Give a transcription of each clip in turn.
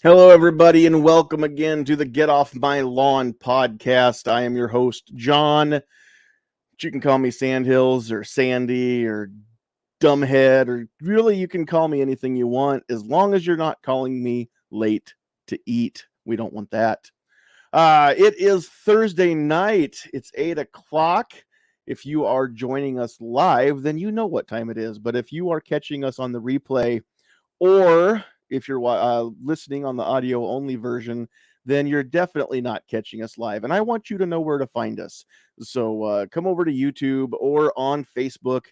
Hello, everybody, and welcome again to the Get Off My Lawn podcast. I am your host, John. But you can call me Sandhills or Sandy or Dumbhead, or really you can call me anything you want as long as you're not calling me late to eat. We don't want that. It is Thursday night. It's 8 o'clock. If you are joining us live, then you know what time it is. But if you are catching us on the replay, or if you're listening on the audio only version, then you're definitely not catching us live. And I want you to know where to find us. So come over to YouTube or on Facebook.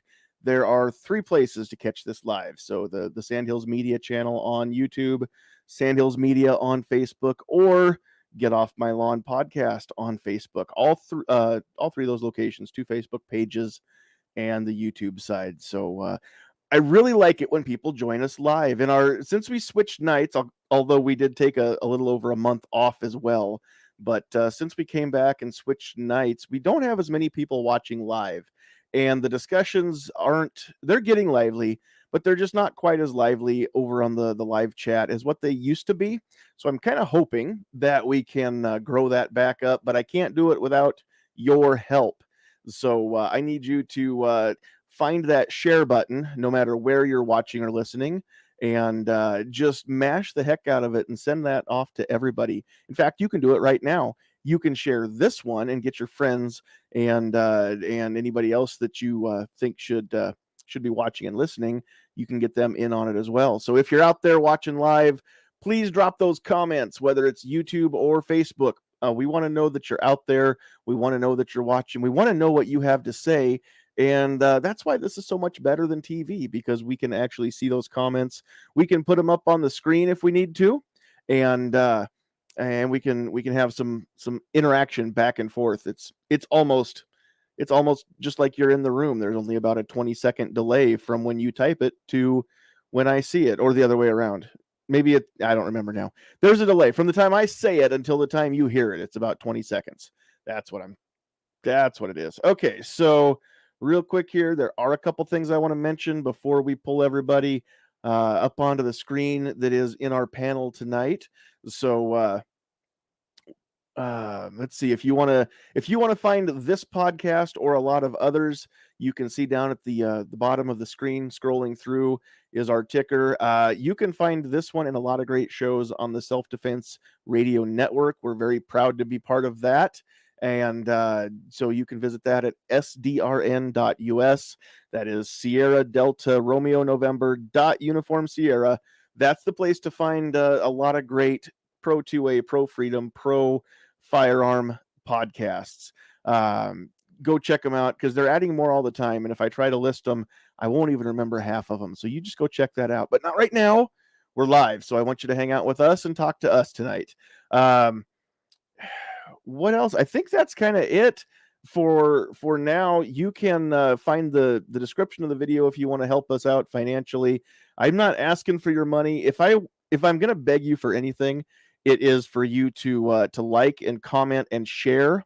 There are three places to catch this live. So the Sandhills Media channel on YouTube, Sandhills Media on Facebook, or Get Off My Lawn podcast on Facebook. All three of those locations, two Facebook pages and the YouTube side. So I really like it when people join us live. Since we switched nights, although we did take a little over a month off as well, but since we came back and switched nights, we don't have as many people watching live, and the discussions they're getting lively, but they're just not quite as lively over on the live chat as what they used to be. So I'm kind of hoping that we can grow that back up, but I can't do it without your help. So I need you to find that share button no matter where you're watching or listening, and just mash the heck out of it and send that off to everybody. In fact, you can do it right now. You can share this one and get your friends and anybody else that you think should be watching and listening. You can get them in on it as well. So if you're out there watching live, please drop those comments, whether it's YouTube or Facebook. We want to know that you're out there. We want to know that you're watching. We want to know what you have to say. And that's why this is so much better than TV, because we can actually see those comments. We can put them up on the screen if we need to, and we can have some interaction back and forth. It's almost just like you're in the room. There's only about a 20-second delay from when you type it to when I see it, or the other way around. I don't remember now. There's a delay from the time I say it until the time you hear it. It's about 20 seconds. That's what it is. Okay, so real quick here, there are a couple things I want to mention before we pull everybody up onto the screen that is in our panel tonight. So let's see, if you want to find this podcast or a lot of others, you can see down at the bottom of the screen, scrolling through, is our ticker. You can find this one and a lot of great shows on the Self Defense Radio Network. We're very proud to be part of that. And so you can visit that at sdrn.us. That is Sierra Delta Romeo November Uniform Sierra. That's the place to find a lot of great pro 2A, pro freedom, pro firearm podcasts. Go check them out, because they're adding more all the time. And if I try to list them, I won't even remember half of them. So you just go check that out. But not right now. We're live. So I want you to hang out with us and talk to us tonight. What else? I think that's kind of it for now. You can find the description of the video if you want to help us out financially. I'm not asking for your money. If I'm going to beg you for anything, it is for you to like and comment and share.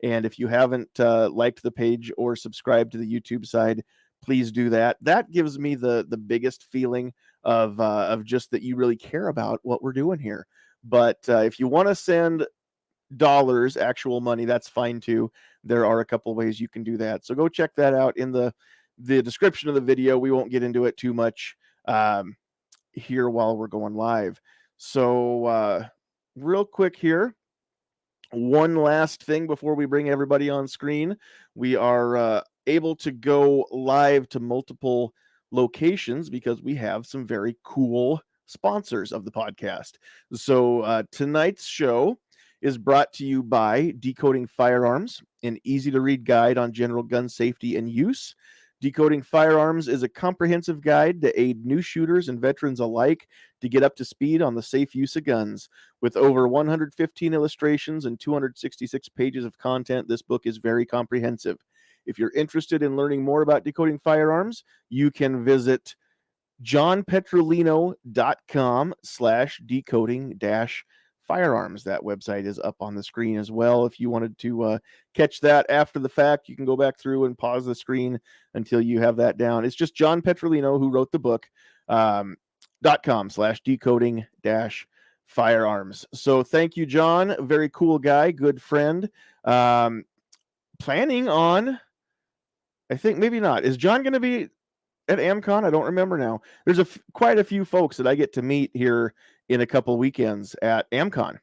And if you haven't liked the page or subscribed to the YouTube side, please do that. That gives me the biggest feeling of just that you really care about what we're doing here. But if you want to send dollars, actual money, that's fine too. There are a couple ways you can do that. So go check that out in the description of the video. We won't get into it too much here while we're going live. So real quick here, one last thing before we bring everybody on screen. We are able to go live to multiple locations because we have some very cool sponsors of the podcast. So tonight's show is brought to you by Decoding Firearms, an easy-to-read guide on general gun safety and use. Decoding Firearms is a comprehensive guide to aid new shooters and veterans alike to get up to speed on the safe use of guns. With over 115 illustrations and 266 pages of content, this book is very comprehensive. If you're interested in learning more about decoding firearms, you can visit johnpetrolino.com/decoding-firearms. That website is up on the screen as well. If you wanted to catch that after the fact, you can go back through and pause the screen until you have that down. It's just John Petrolino, who wrote the book, .com/decoding-firearms. firearms. So thank you, John. Very cool guy, good friend. Planning on, I think maybe not. Is John going to be at AmCon? I don't remember now. There's quite a few folks that I get to meet here in a couple weekends at AmCon,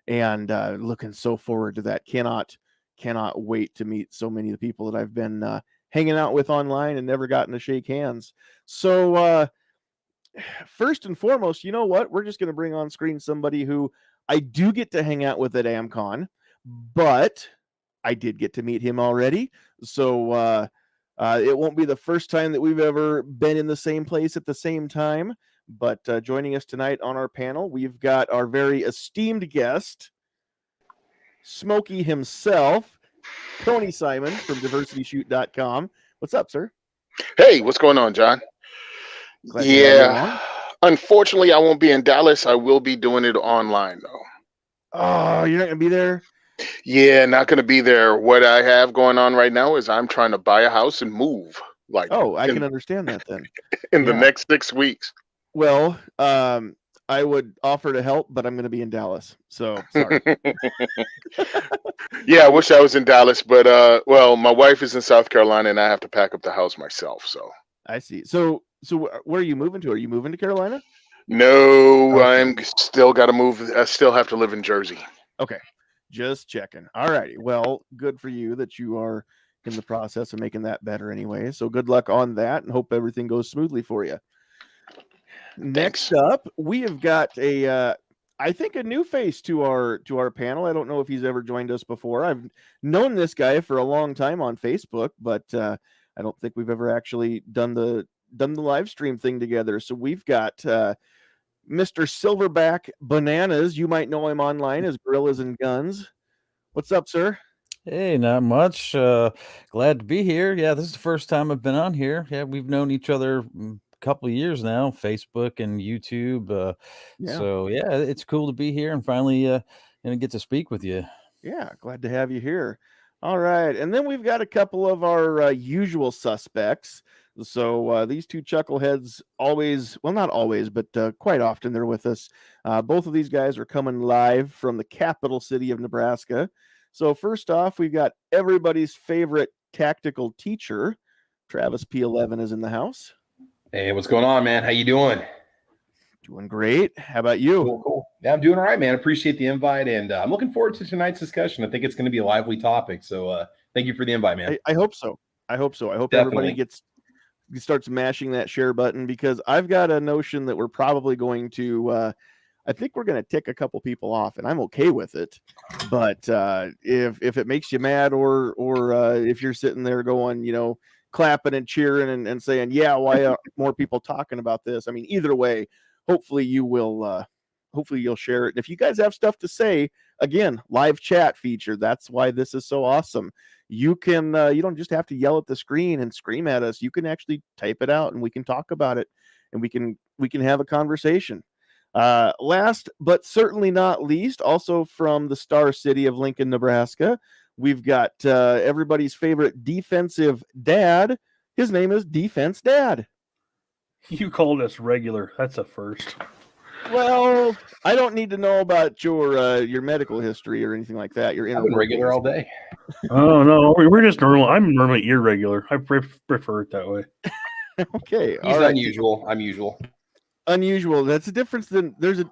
and looking so forward to that. Cannot wait to meet so many of the people that I've been hanging out with online and never gotten to shake hands. So first and foremost, you know what? We're just going to bring on screen somebody who I do get to hang out with at AmCon, but I did get to meet him already. So it won't be the first time that we've ever been in the same place at the same time. But joining us tonight on our panel, we've got our very esteemed guest, Smokey himself, Tony Simon from diversityshoot.com. What's up, sir? Hey, what's going on, John? Glad to have you on. Unfortunately, I won't be in Dallas. I will be doing it online, though. Oh, you're not going to be there? Yeah, not going to be there. What I have going on right now is I'm trying to buy a house and move. I can understand that then. In the next 6 weeks. Well, I would offer to help, but I'm going to be in Dallas, so sorry. Yeah, I wish I was in Dallas, but well, my wife is in South Carolina, and I have to pack up the house myself. So I see. So where are you moving to? Are you moving to Carolina? No, okay. I'm still got to move. I still have to live in Jersey. Okay, just checking. All righty. Well, good for you that you are in the process of making that better anyway. So good luck on that, and hope everything goes smoothly for you. Next up, we have got I think a new face to our panel. I don't know if he's ever joined us before. I've known this guy for a long time on Facebook, but I don't think we've ever actually done the live stream thing together. So we've got Mr. Silverback Bananas. You might know him online as Gorillas and Guns. What's up, sir? Hey, not much. Glad to be here. Yeah, this is the first time I've been on here. Yeah, we've known each other a couple of years now, Facebook and YouTube. So yeah, it's cool to be here and finally get to speak with you. Yeah, glad to have you here. All right, and then we've got a couple of our usual suspects. So these two chuckleheads always, well, not always, but quite often they're with us. Both of these guys are coming live from the capital city of Nebraska. So first off, we've got everybody's favorite tactical teacher. Travis P11 is in the house. Hey, what's going on, man? How you doing? Doing great. How about you? Cool. Yeah, I'm doing all right, man. Appreciate the invite, and I'm looking forward to tonight's discussion. I think it's going to be a lively topic. So thank you for the invite, man. I hope so. I hope everybody starts mashing that share button, because I've got a notion that we're probably going to I think we're going to tick a couple people off, and I'm okay with it. But if it makes you mad, or if you're sitting there going, clapping and cheering and saying, yeah, why are more people talking about this? I mean, either way, hopefully you'll share it. And if you guys have stuff to say, again, live chat feature. That's why this is so awesome. You can you don't just have to yell at the screen and scream at us. You can actually type it out, and we can talk about it, and we can have a conversation. Last but certainly not least, also from the Star City of Lincoln, Nebraska, we've got everybody's favorite defensive dad. His name is Defense Dad. You called us regular. That's a first. Well, I don't need to know about your medical history or anything like that. I've been regular all day. Oh no, we're just normal. I'm normally irregular. I prefer it that way. Okay, he's unusual. I'm usual. Unusual. That's a difference. There's a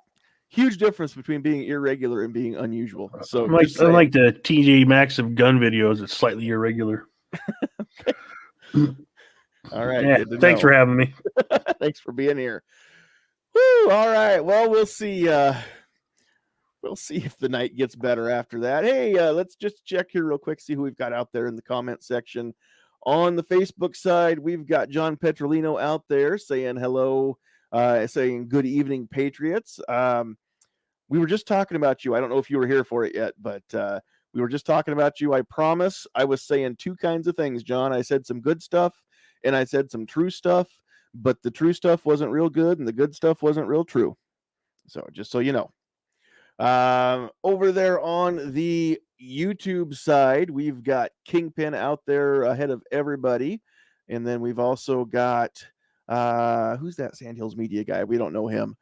huge difference between being irregular and being unusual. So unlike the TJ Maxx of gun videos, it's slightly irregular. All right. Yeah, thanks for having me. Thanks for being here. Woo, all right. Well, we'll see. We'll see if the night gets better after that. Hey, let's just check here real quick, see who we've got out there in the comment section. On the Facebook side, we've got John Petrolino out there saying hello, saying good evening, Patriots. We were just talking about you. I don't know if you were here for it yet, but we were just talking about you. I promise I was saying two kinds of things, John. I said some good stuff, and I said some true stuff, but the true stuff wasn't real good, and the good stuff wasn't real true. So just so you know. Over there on the YouTube side, we've got Kingpin out there ahead of everybody. And then we've also got, who's that Sandhills Media guy? We don't know him.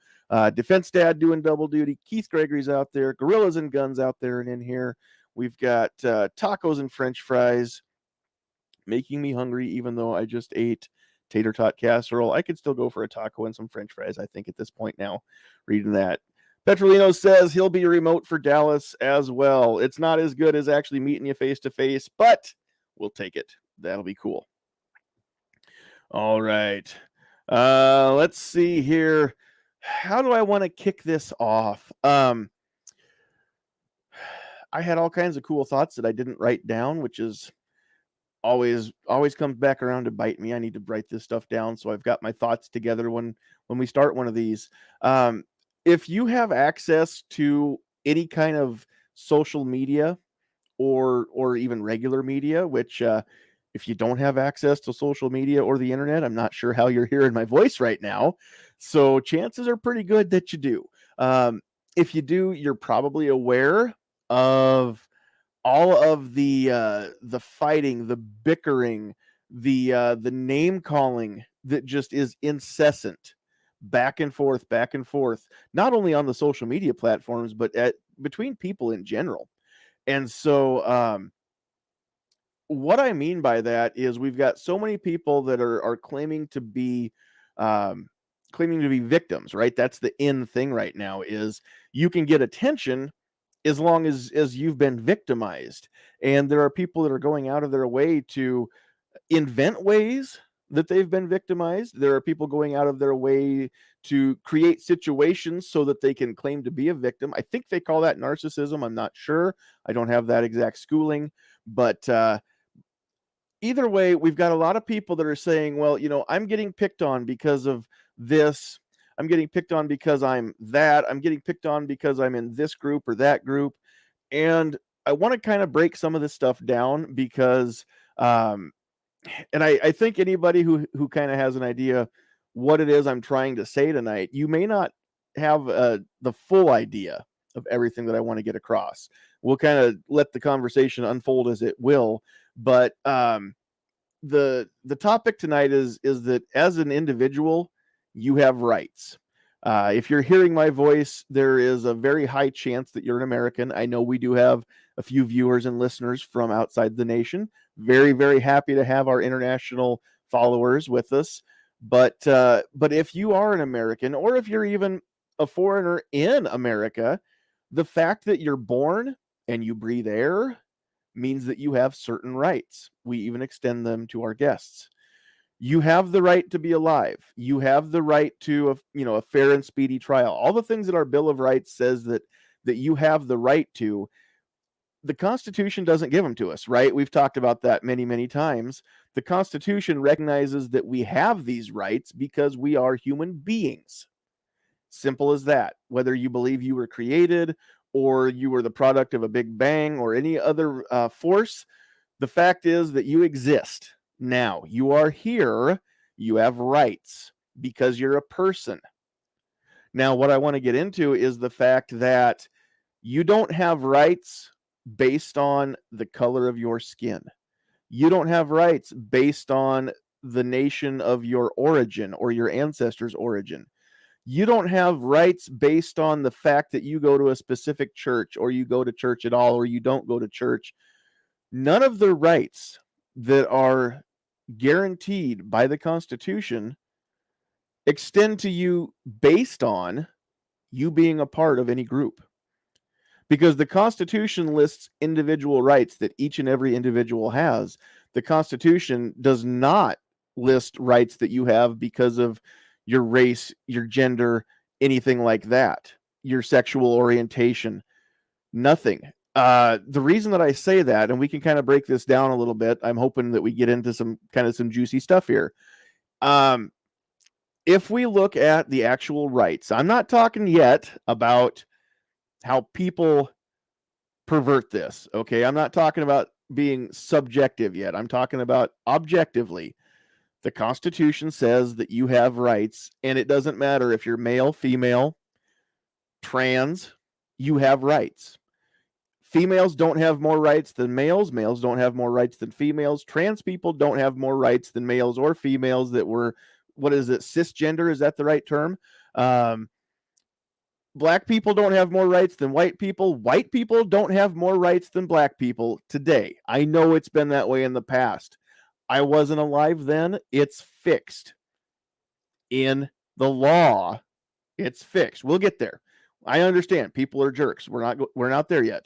Defense Dad doing double duty. Keith Gregory's out there. Gorillas and Guns out there and in here. We've got tacos and French fries, making me hungry, even though I just ate tater tot casserole. I could still go for a taco and some French fries, I think, at this point now, reading that. Petrolino says he'll be remote for Dallas as well. It's not as good as actually meeting you face to face, but we'll take it. That'll be cool. All right. Let's see here. How do I want to kick this off? I had all kinds of cool thoughts that I didn't write down, which is always comes back around to bite me. I need to write this stuff down so I've got my thoughts together when we start one of these. If you have access to any kind of social media or even regular media, which if you don't have access to social media or the internet, I'm not sure how you're hearing my voice right now. So chances are pretty good that you do. If you do, you're probably aware of all of the fighting, the bickering, the name calling that just is incessant, back and forth, not only on the social media platforms, but between people in general. And so what I mean by that is we've got so many people that are claiming to be victims, right? That's the in thing right now, is you can get attention as long as you've been victimized. And there are people that are going out of their way to invent ways that they've been victimized. There are people going out of their way to create situations so that they can claim to be a victim. I think they call that narcissism. I'm not sure. I don't have that exact schooling. But either way, we've got a lot of people that are saying, well, I'm getting picked on because of this. I'm getting picked on because I'm that. I'm getting picked on because I'm in this group or that group. And I want to kind of break some of this stuff down because, and I think anybody who kind of has an idea what it is I'm trying to say tonight, you may not have the full idea of everything that I want to get across. We'll kind of let the conversation unfold as it will. But the topic tonight is that as an individual, you have rights. If you're hearing my voice, there is a very high chance that you're an American. I know we do have a few viewers and listeners from outside the nation. Very, very happy to have our international followers with us. But if you are an American, or if you're even a foreigner in America, the fact that you're born and you breathe air means that you have certain rights. We even extend them to our guests. You have the right to be alive. You have the right to a fair and speedy trial. All the things that our Bill of Rights says that you have the right to. The Constitution doesn't give them to us, right? We've talked about that many, many times. The Constitution recognizes that we have these rights because we are human beings. Simple as that. Whether you believe you were created or you were the product of a big bang or any other force, the fact is that you exist. Now, you are here, you have rights because you're a person. Now, what I want to get into is the fact that you don't have rights based on the color of your skin. You don't have rights based on the nation of your origin or your ancestors' origin. You don't have rights based on the fact that you go to a specific church or you go to church at all or you don't go to church. None of the rights that are guaranteed by the Constitution extend to you based on you being a part of any group. Because the Constitution lists individual rights that each and every individual has. The Constitution does not list rights that you have because of your race, your gender, anything like that, your sexual orientation, nothing. The reason that I say that, and we can kind of break this down a little bit, I'm hoping that we get into some juicy stuff here. If we look at the actual rights, I'm not talking yet about how people pervert this, okay? I'm not talking about being subjective yet. I'm talking about objectively. The Constitution says that you have rights, and it doesn't matter if you're male, female, trans, you have rights. Females don't have more rights than males. Males don't have more rights than females. Trans people don't have more rights than males or females that were, cisgender? Is that the right term? Black people don't have more rights than white people. White people don't have more rights than black people today. I know it's been that way in the past. I wasn't alive then. It's fixed. In the law, it's fixed. We'll get there. I understand people are jerks. We're not there yet.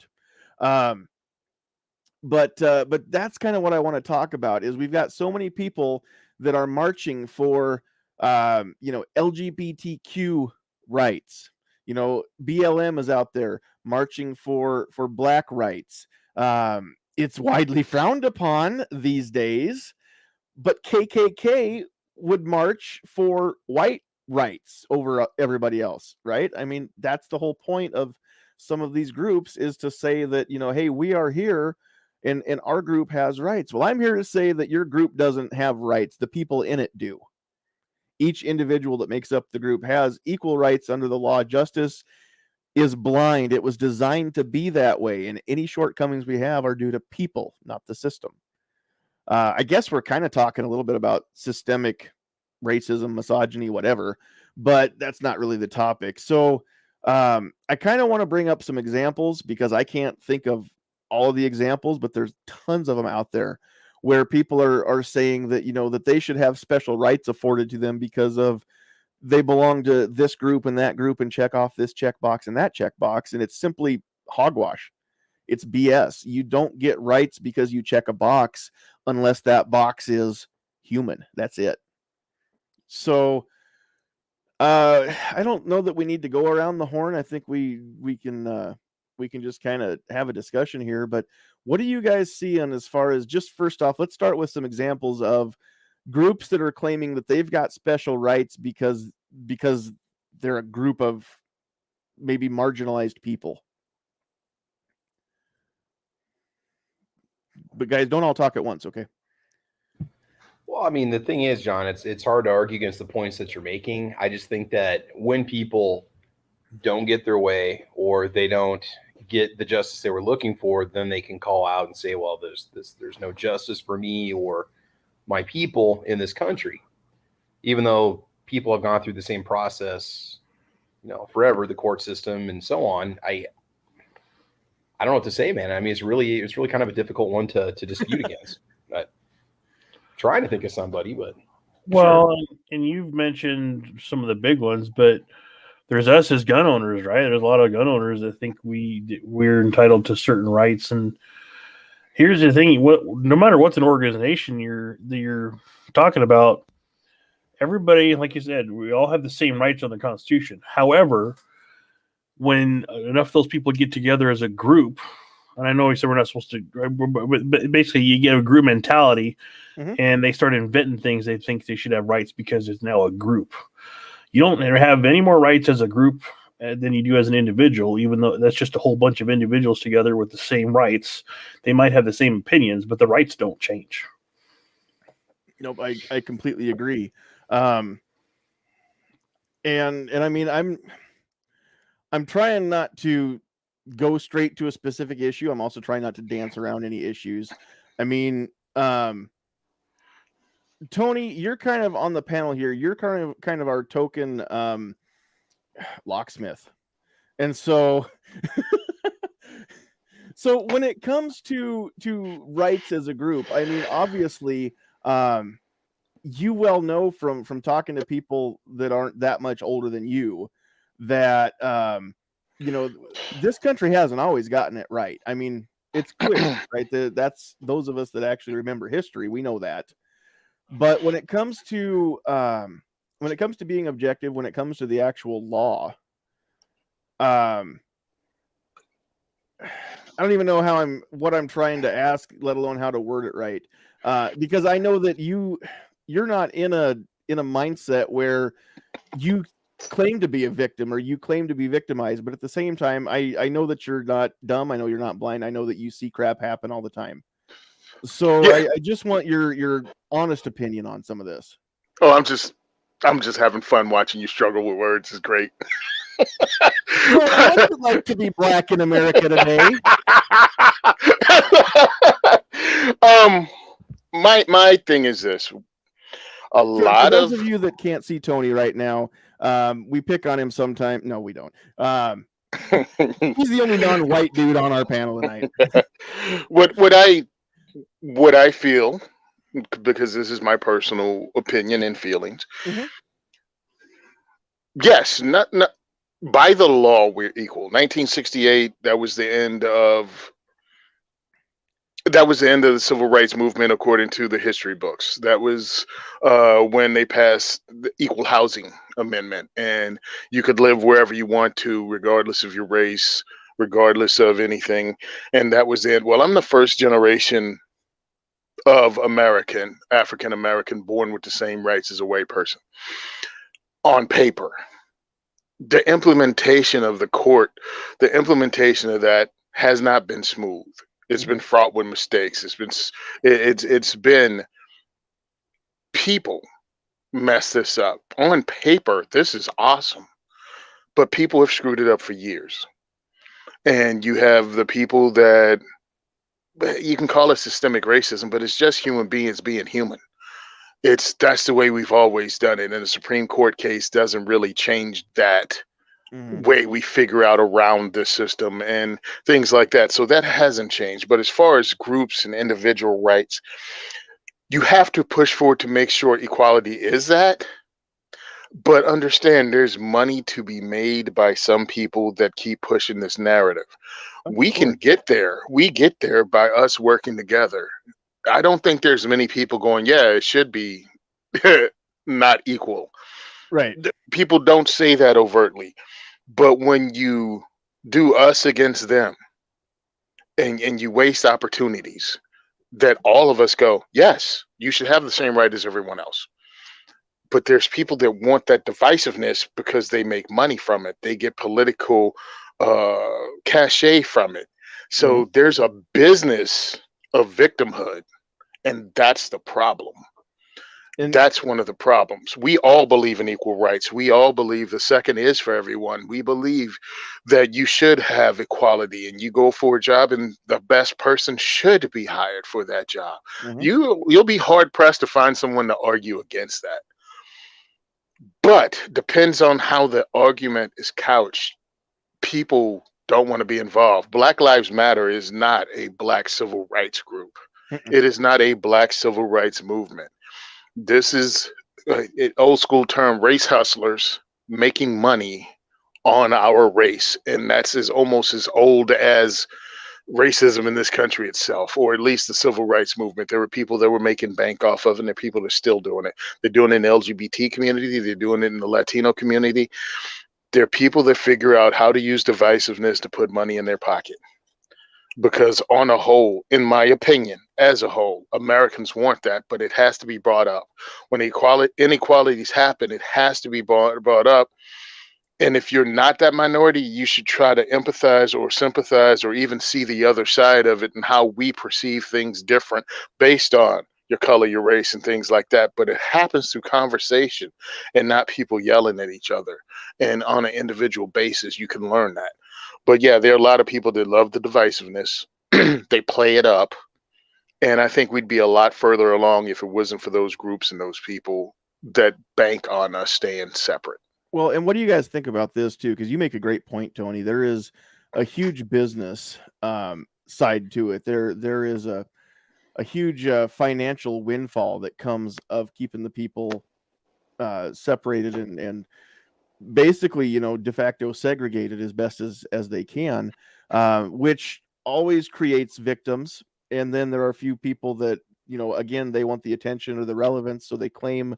But that's kind of what I want to talk about. Is we've got so many people that are marching for LGBTQ rights. BLM is out there marching for black rights. It's widely frowned upon these days, but KKK would march for white rights over everybody else, right? I mean, that's the whole point of some of these groups, is to say that, hey, we are here and our group has rights. Well, I'm here to say that your group doesn't have rights. The people in it do. Each individual that makes up the group has equal rights under the law. Justice is blind. It was designed to be that way. And any shortcomings we have are due to people, not the system. I guess we're kind of talking a little bit about systemic racism, misogyny, whatever, but that's not really the topic. So I kind of want to bring up some examples, because I can't think of all of the examples, but there's tons of them out there where people are saying that, that they should have special rights afforded to them because of they belong to this group and that group and check off this checkbox and that checkbox. And it's simply hogwash. It's BS. You don't get rights because you check a box unless that box is human. That's it. So I don't know that we need to go around the horn. I think we can just kind of have a discussion here. But what do you guys see on, as far as, just first off, let's start with some examples of groups that are claiming that they've got special rights because they're a group of maybe marginalized people. But guys, don't all talk at once, okay? Well, I mean, the thing is, John, it's hard to argue against the points that you're making. I just think that when people don't get their way, or they don't get the justice they were looking for, then they can call out and say, well, there's no justice for me or my people in this country, even though people have gone through the same process, forever, the court system and so on. I don't know what to say, man. I mean, it's really kind of a difficult one to dispute against. But trying to think of somebody, but well, sure. And you've mentioned some of the big ones, but there's us as gun owners, right? There's a lot of gun owners that think we're entitled to certain rights. And here's the thing: no matter what's an organization you're talking about, everybody, like you said, we all have the same rights under the Constitution. However, when enough of those people get together as a group, and I know we said we're not supposed to, but basically you get a group mentality, and they start inventing things they think they should have rights because it's now a group. You don't have any more rights as a group than you do as an individual, even though that's just a whole bunch of individuals together with the same rights. They might have the same opinions, but the rights don't change. Nope, I completely agree. And I mean, I'm trying not to go straight to a specific issue. I'm also trying not to dance around any issues. I mean, Tony, you're kind of on the panel here. You're kind of our token locksmith. And so so when it comes to rights as a group, I mean, obviously, you well know from talking to people that aren't that much older than you that this country hasn't always gotten it right. I mean, it's clear, right? That's those of us that actually remember history, we know that. But when it comes to being objective, when it comes to the actual law, I don't even know what I'm trying to ask, let alone how to word it right. Because I know that you're not in a mindset where you claim to be a victim or you claim to be victimized, but at the same time, I know that you're not dumb. I know you're not blind. I know that you see crap happen all the time. So yeah. I just want your honest opinion on some of this. Oh, I'm just having fun watching you struggle with words. It's great. What's it like to be black in America today? My thing is this. a For lot those of of you that can't see Tony right now, we pick on him sometime. No, we don't. He's the only non-white dude on our panel tonight. what I feel, because this is my personal opinion and feelings. Mhm. Yes, not by the law we're equal. 1968, that was the end of the civil rights movement, according to the history books. That was when they passed the equal housing amendment, and you could live wherever you want to, regardless of your race, regardless of anything. And that was it. Well, I'm the first generation of African American, born with the same rights as a white person. On paper, the implementation of the implementation of that has not been smooth. It's been fraught with mistakes. It's been people mess this up. On paper, this is awesome, but people have screwed it up for years. And you have the people that you can call it systemic racism, but it's just human beings being human. That's the way we've always done it, and the Supreme Court case doesn't really change that way we figure out around the system and things like that. So that hasn't changed. But as far as groups and individual rights, you have to push forward to make sure equality is that. But understand there's money to be made by some people that keep pushing this narrative. We can get there. We get there by us working together. I don't think there's many people going, yeah, it should be not equal. Right. People don't say that overtly. But when you do us against them and you waste opportunities, that all of us go, yes, you should have the same right as everyone else. But there's people that want that divisiveness because they make money from it. They get political cachet from it. So there's a business of victimhood, and that's the problem. And that's one of the problems. We all believe in equal rights. We all believe the second is for everyone. We believe that you should have equality, and you go for a job and the best person should be hired for that job. You'll be hard pressed to find someone to argue against that. But depends on how the argument is couched. People don't want to be involved. Black Lives Matter is not a black civil rights group. It is not a black civil rights movement. This is an old school term, race hustlers making money on our race. And that's almost as old as racism in this country itself, or at least the civil rights movement. There were people that were making bank off of it, and there are people that are still doing it. They're doing it in the LGBT community. They're doing it in the Latino community. There are people that figure out how to use divisiveness to put money in their pocket. Because on a whole, in my opinion, as a whole, Americans want that, but it has to be brought up. When inequalities happen, it has to be brought up. And if you're not that minority, you should try to empathize or sympathize or even see the other side of it and how we perceive things different based on your color, your race, and things like that. But it happens through conversation and not people yelling at each other. And on an individual basis, you can learn that. But yeah, there are a lot of people that love the divisiveness. They play it up. And I think we'd be a lot further along if it wasn't for those groups and those people that bank on us staying separate. Well, and what do you guys think about this too? Because you make a great point, Tony. There is a huge business side to it. There is a huge financial windfall that comes of keeping the people separated and basically, de facto segregated as best as they can, which always creates victims. And then there are a few people that, again, they want the attention or the relevance, so they claim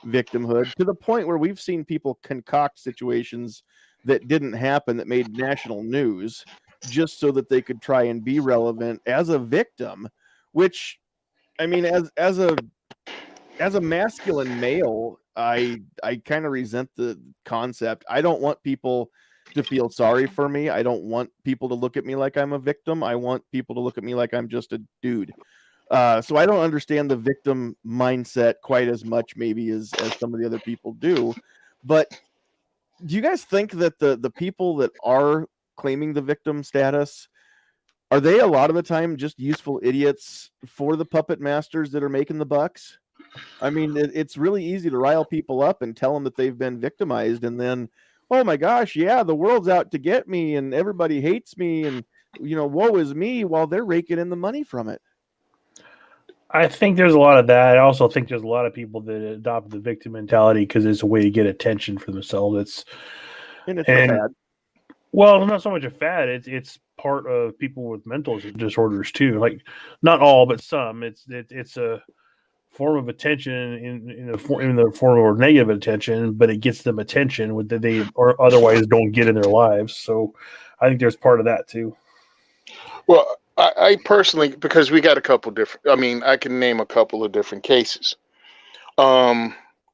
victimhood to the point where we've seen people concoct situations that didn't happen that made national news just so that they could try and be relevant as a victim, which, I mean, as a masculine male, I kind of resent the concept. I don't want people to feel sorry for me. I don't want people to look at me like I'm a victim. I want people to look at me like I'm just a dude. So I don't understand the victim mindset quite as much maybe as some of the other people do. But do you guys think that the people that are claiming the victim status, are they a lot of the time just useful idiots for the puppet masters that are making the bucks? I mean, it's really easy to rile people up and tell them that they've been victimized, and then, oh my gosh, yeah, the world's out to get me, and everybody hates me, and woe is me, while they're raking in the money from it. I think there's a lot of that. I also think there's a lot of people that adopt the victim mentality because it's a way to get attention for themselves. It's a fad. Well, not so much a fad. It's part of people with mental disorders too. Like, not all, but some. It's a form of attention in the form of negative attention, but it gets them attention that they or otherwise don't get in their lives. So, I think there's part of that too. Well, I personally, because we got a couple different. I mean, I can name a couple of different cases.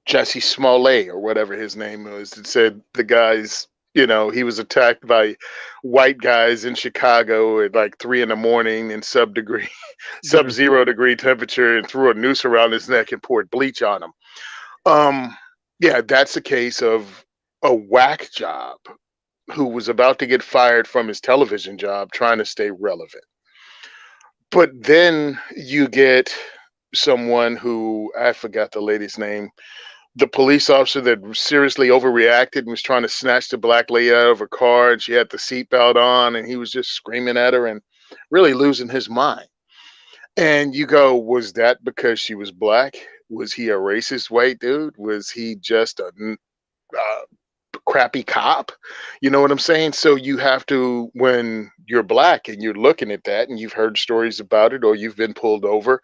Jesse Smollett or whatever his name was. It said the guy's, he was attacked by white guys in Chicago at like 3 a.m. in sub-zero degree temperature, and threw a noose around his neck and poured bleach on him. Yeah, that's a case of a whack job who was about to get fired from his television job trying to stay relevant. But then you get someone who, I forgot the lady's name, the police officer that seriously overreacted and was trying to snatch the black lady out of her car, and she had the seatbelt on, and he was just screaming at her and really losing his mind. And you go, was that because she was black? Was he a racist white dude? Was he just a crappy cop? You know what I'm saying? So you have to, when you're black and you're looking at that and you've heard stories about it, or you've been pulled over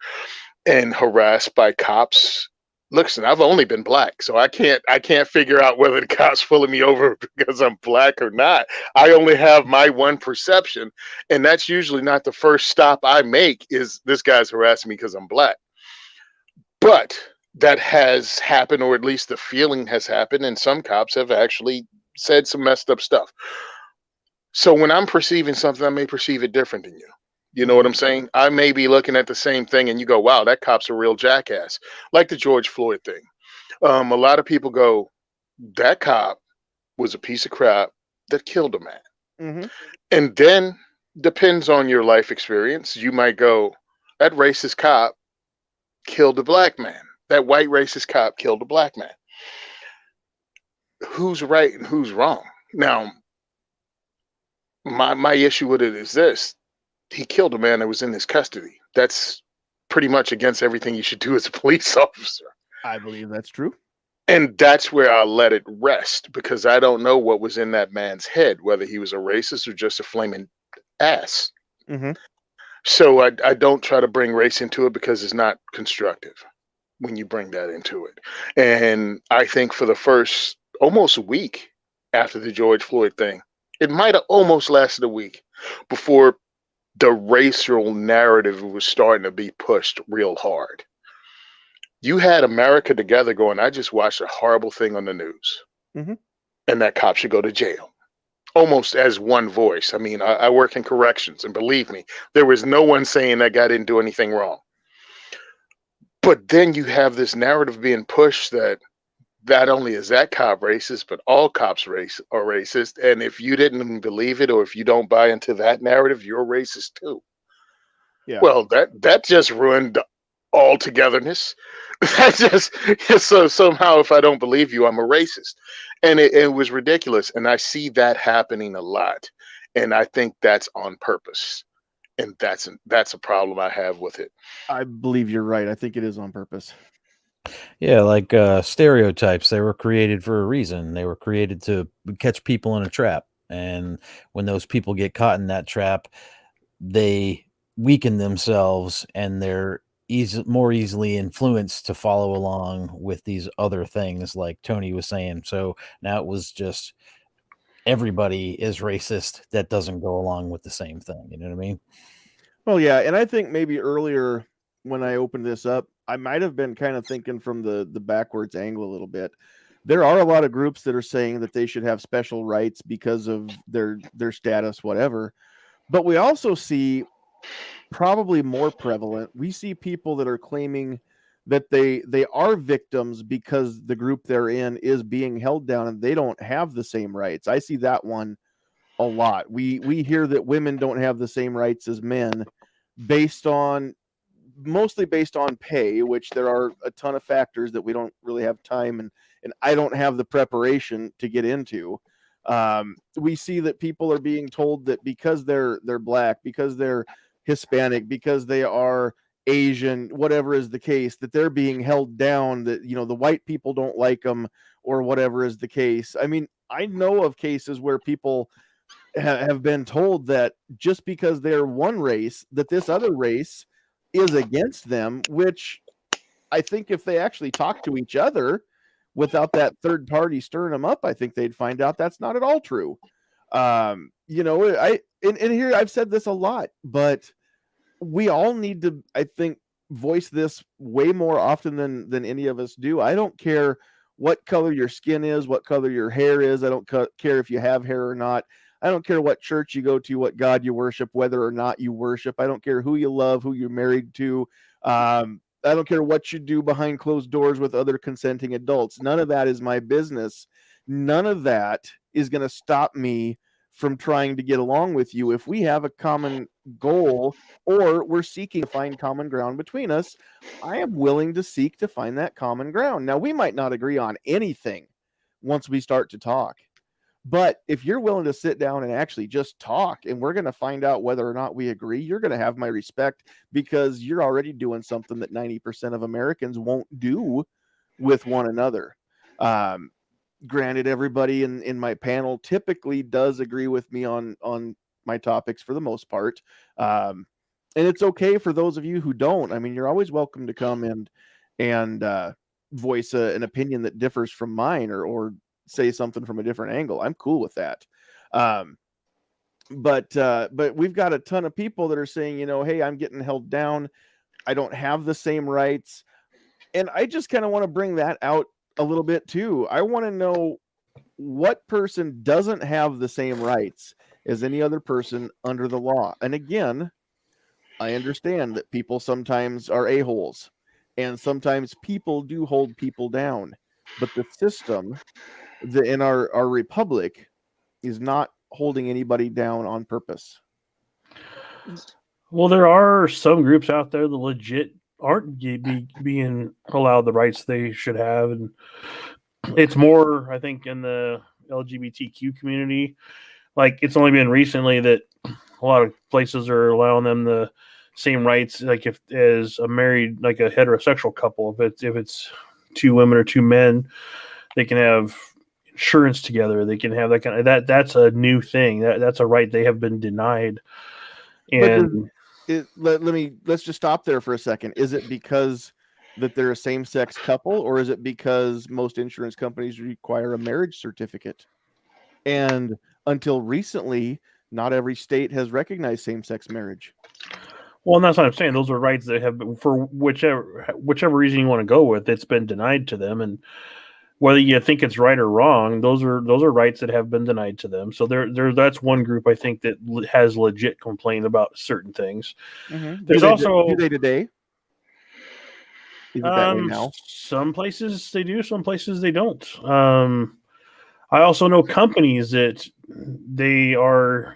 and harassed by cops. Listen, I've only been black, so I can't figure out whether the cops pulling me over because I'm black or not. I only have my one perception, and that's usually not the first stop I make, is this guy's harassing me because I'm black. But that has happened, or at least the feeling has happened, and some cops have actually said some messed up stuff. So when I'm perceiving something, I may perceive it different than you. You know what I'm saying? I may be looking at the same thing and you go, wow, that cop's a real jackass. Like the George Floyd thing. A lot of people go, that cop was a piece of crap that killed a man. Mm-hmm. And then, depends on your life experience, you might go, that racist cop killed a black man. That white racist cop killed a black man. Who's right and who's wrong? Now, my issue with it is this. He killed a man that was in his custody. That's pretty much against everything you should do as a police officer. I believe that's true. And that's where I'll let it rest, because I don't know what was in that man's head, whether he was a racist or just a flaming ass. Mm-hmm. So I don't try to bring race into it, because it's not constructive when you bring that into it. And I think for the first almost a week after the George Floyd thing, it might have almost lasted a week before the racial narrative was starting to be pushed real hard. You had America together going, I just watched a horrible thing on the news, mm-hmm. and that cop should go to jail. Almost as one voice. I mean, I work in corrections, and believe me, there was no one saying that guy didn't do anything wrong. But then you have this narrative being pushed that not only is that cop racist, but all cops are racist. And if you didn't believe it, or if you don't buy into that narrative, you're racist too. Yeah. Well, that just ruined all togetherness. That just, so somehow, if I don't believe you, I'm a racist. And it was ridiculous. And I see that happening a lot. And I think that's on purpose. And that's a problem I have with it. I believe you're right. I think it is on purpose. Yeah, like stereotypes, they were created for a reason. They were created to catch people in a trap. And when those people get caught in that trap, they weaken themselves, and they're more easily influenced to follow along with these other things, like Tony was saying. So now it was just everybody is racist that doesn't go along with the same thing. You know what I mean? Well, yeah. And I think maybe earlier when I opened this up, I might have been kind of thinking from the backwards angle a little bit. There are a lot of groups that are saying that they should have special rights because of their status, whatever. But we also see, probably more prevalent, we see people that are claiming that they are victims because the group they're in is being held down and they don't have the same rights. I see that one a lot. We hear that women don't have the same rights as men based on mostly based on pay, which there are a ton of factors that we don't really have time and I don't have the preparation to get into. We see that people are being told that because they're black, because they're Hispanic, because they are Asian, whatever is the case, that they're being held down, that, you know, the white people don't like them or whatever is the case. I mean, I know of cases where people have been told that just because they're one race, that this other race is against them, which I think if they actually talk to each other without that third party stirring them up, I think they'd find out that's not at all true. You know, and here I've said this a lot, but we all need to, I think, voice this way more often than any of us do. I don't care what color your skin is, what color your hair is. I don't care if you have hair or not. I don't care what church you go to, what God you worship, whether or not you worship. I don't care who you love, who you're married to. I don't care what you do behind closed doors with other consenting adults. None of that is my business. None of that is going to stop me from trying to get along with you. If we have a common goal or we're seeking to find common ground between us, I am willing to seek to find that common ground. Now, we might not agree on anything once we start to talk. But if you're willing to sit down and actually just talk, and we're going to find out whether or not we agree, you're going to have my respect, because you're already doing something that 90% of Americans won't do with one another. Granted, everybody in my panel typically does agree with me on my topics for the most part. And it's okay for those of you who don't. I mean, you're always welcome to come and voice an opinion that differs from mine, or say something from a different angle. I'm cool with that. But we've got a ton of people that are saying, you know, hey, I'm getting held down. I don't have the same rights. And I just kind of want to bring that out a little bit too. I want to know what person doesn't have the same rights as any other person under the law. And again, I understand that people sometimes are a-holes, and sometimes people do hold people down. But the system in our republic is not holding anybody down on purpose. Well, there are some groups out there that legit aren't being allowed the rights they should have, and it's more, I think, in the LGBTQ community. Like, it's only been recently that a lot of places are allowing them the same rights, like if as a married, like a heterosexual couple, if it's two women or two men, they can have insurance together. They can have that kind of that's a new thing. That's a right they have been denied. And let's just stop there for a second. Is it because that they're a same-sex couple, or is it because most insurance companies require a marriage certificate? And until recently, not every state has recognized same-sex marriage. Well, and that's what I'm saying. Those are rights that have been, for whichever reason you want to go with, it's been denied to them. And whether you think it's right or wrong, those are rights that have been denied to them. So that's one group, I think, that has legit complained about certain things. Mm-hmm. There's do they today? Is it that way now? Some places they do, some places they don't. I also know companies that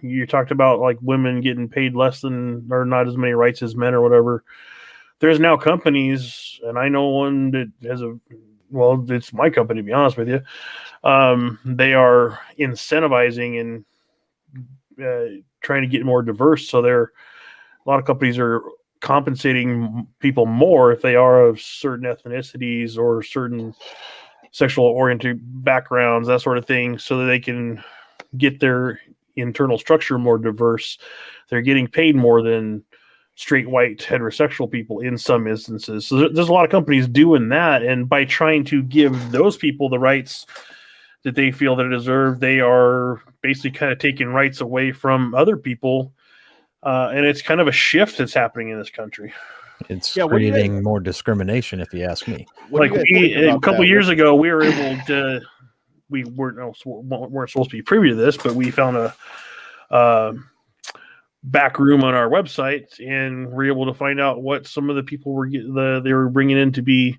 you talked about, like women getting paid less than, or not as many rights as men or whatever. There's now companies, and I know one that has well, it's my company, to be honest with you. They are incentivizing and trying to get more diverse. So a lot of companies are compensating people more if they are of certain ethnicities or certain sexual oriented backgrounds, that sort of thing, so that they can get their internal structure more diverse. They're getting paid more than straight white heterosexual people in some instances. So there's a lot of companies doing that, and by trying to give those people the rights that they feel that they deserve, they are basically kind of taking rights away from other people, and it's kind of a shift that's happening in this country. It's creating more discrimination, if you ask me. Like, a couple of years ago, we were able to. We weren't supposed to be privy to this, but we found a back room on our website, and we're able to find out what some of the people they were bringing in to be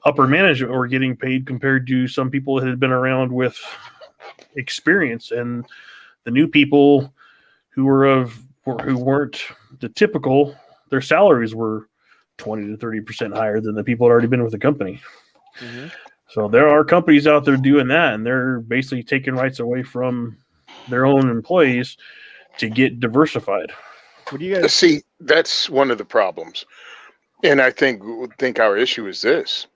upper management were getting paid compared to some people that had been around with experience, and the new people who weren't the typical, their salaries were 20 to 30% higher than the people that already been with the company. Mm-hmm. So there are companies out there doing that, and they're basically taking rights away from their own employees to get diversified. What do you guys See? That's one of the problems, and I think our issue is this: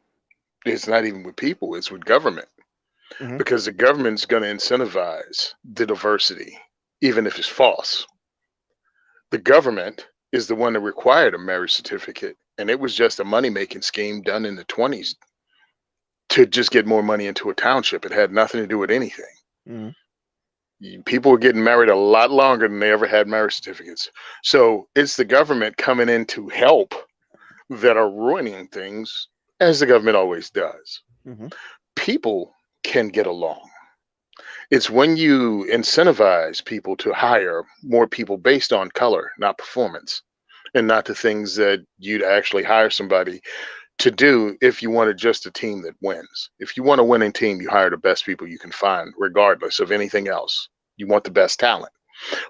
it's not even with people; it's with government, Mhm. because the government's going to incentivize the diversity, even if it's false. The government is the one that required a marriage certificate, and it was just a money-making scheme done in the 20s to just get more money into a township. It had nothing to do with anything. Mhm. People were getting married a lot longer than they ever had marriage certificates. So it's the government coming in to help that are ruining things, as the government always does. Mhm. People can get along. It's when you incentivize people to hire more people based on color, not performance, and not the things that you'd actually hire somebody to do if you wanted just a team that wins. If you want a winning team, you hire the best people you can find, regardless of anything else. You want the best talent.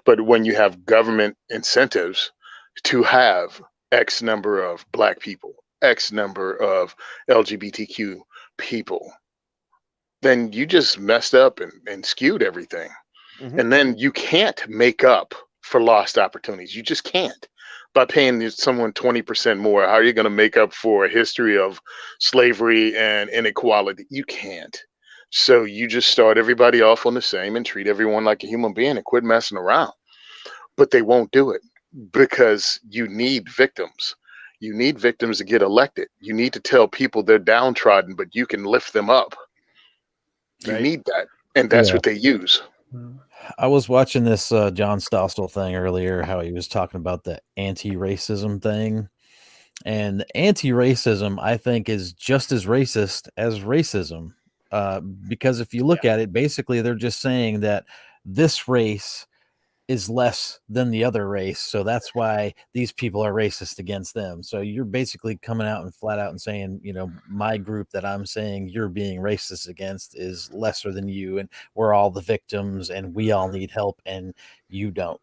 But when you have government incentives to have X number of Black people, X number of LGBTQ people, then you just messed up and skewed everything. Mhm. And then you can't make up for lost opportunities. You just can't. By paying someone 20% more, how are you going to make up for a history of slavery and inequality? You can't. So you just start everybody off on the same and treat everyone like a human being and quit messing around. But they won't do it because you need victims. You need victims to get elected. You need to tell people they're downtrodden, but you can lift them up. You Right. need that. And that's Yeah. what they use. I was watching this John Stossel thing earlier, how he was talking about the anti-racism thing. And anti-racism, I think, is just as racist as racism. Because if you look at it, basically they're just saying that this race is less than the other race. So that's why these people are racist against them. So you're basically coming out and flat out and saying, you know, my group that I'm saying you're being racist against is lesser than you, and we're all the victims and we all need help and you don't.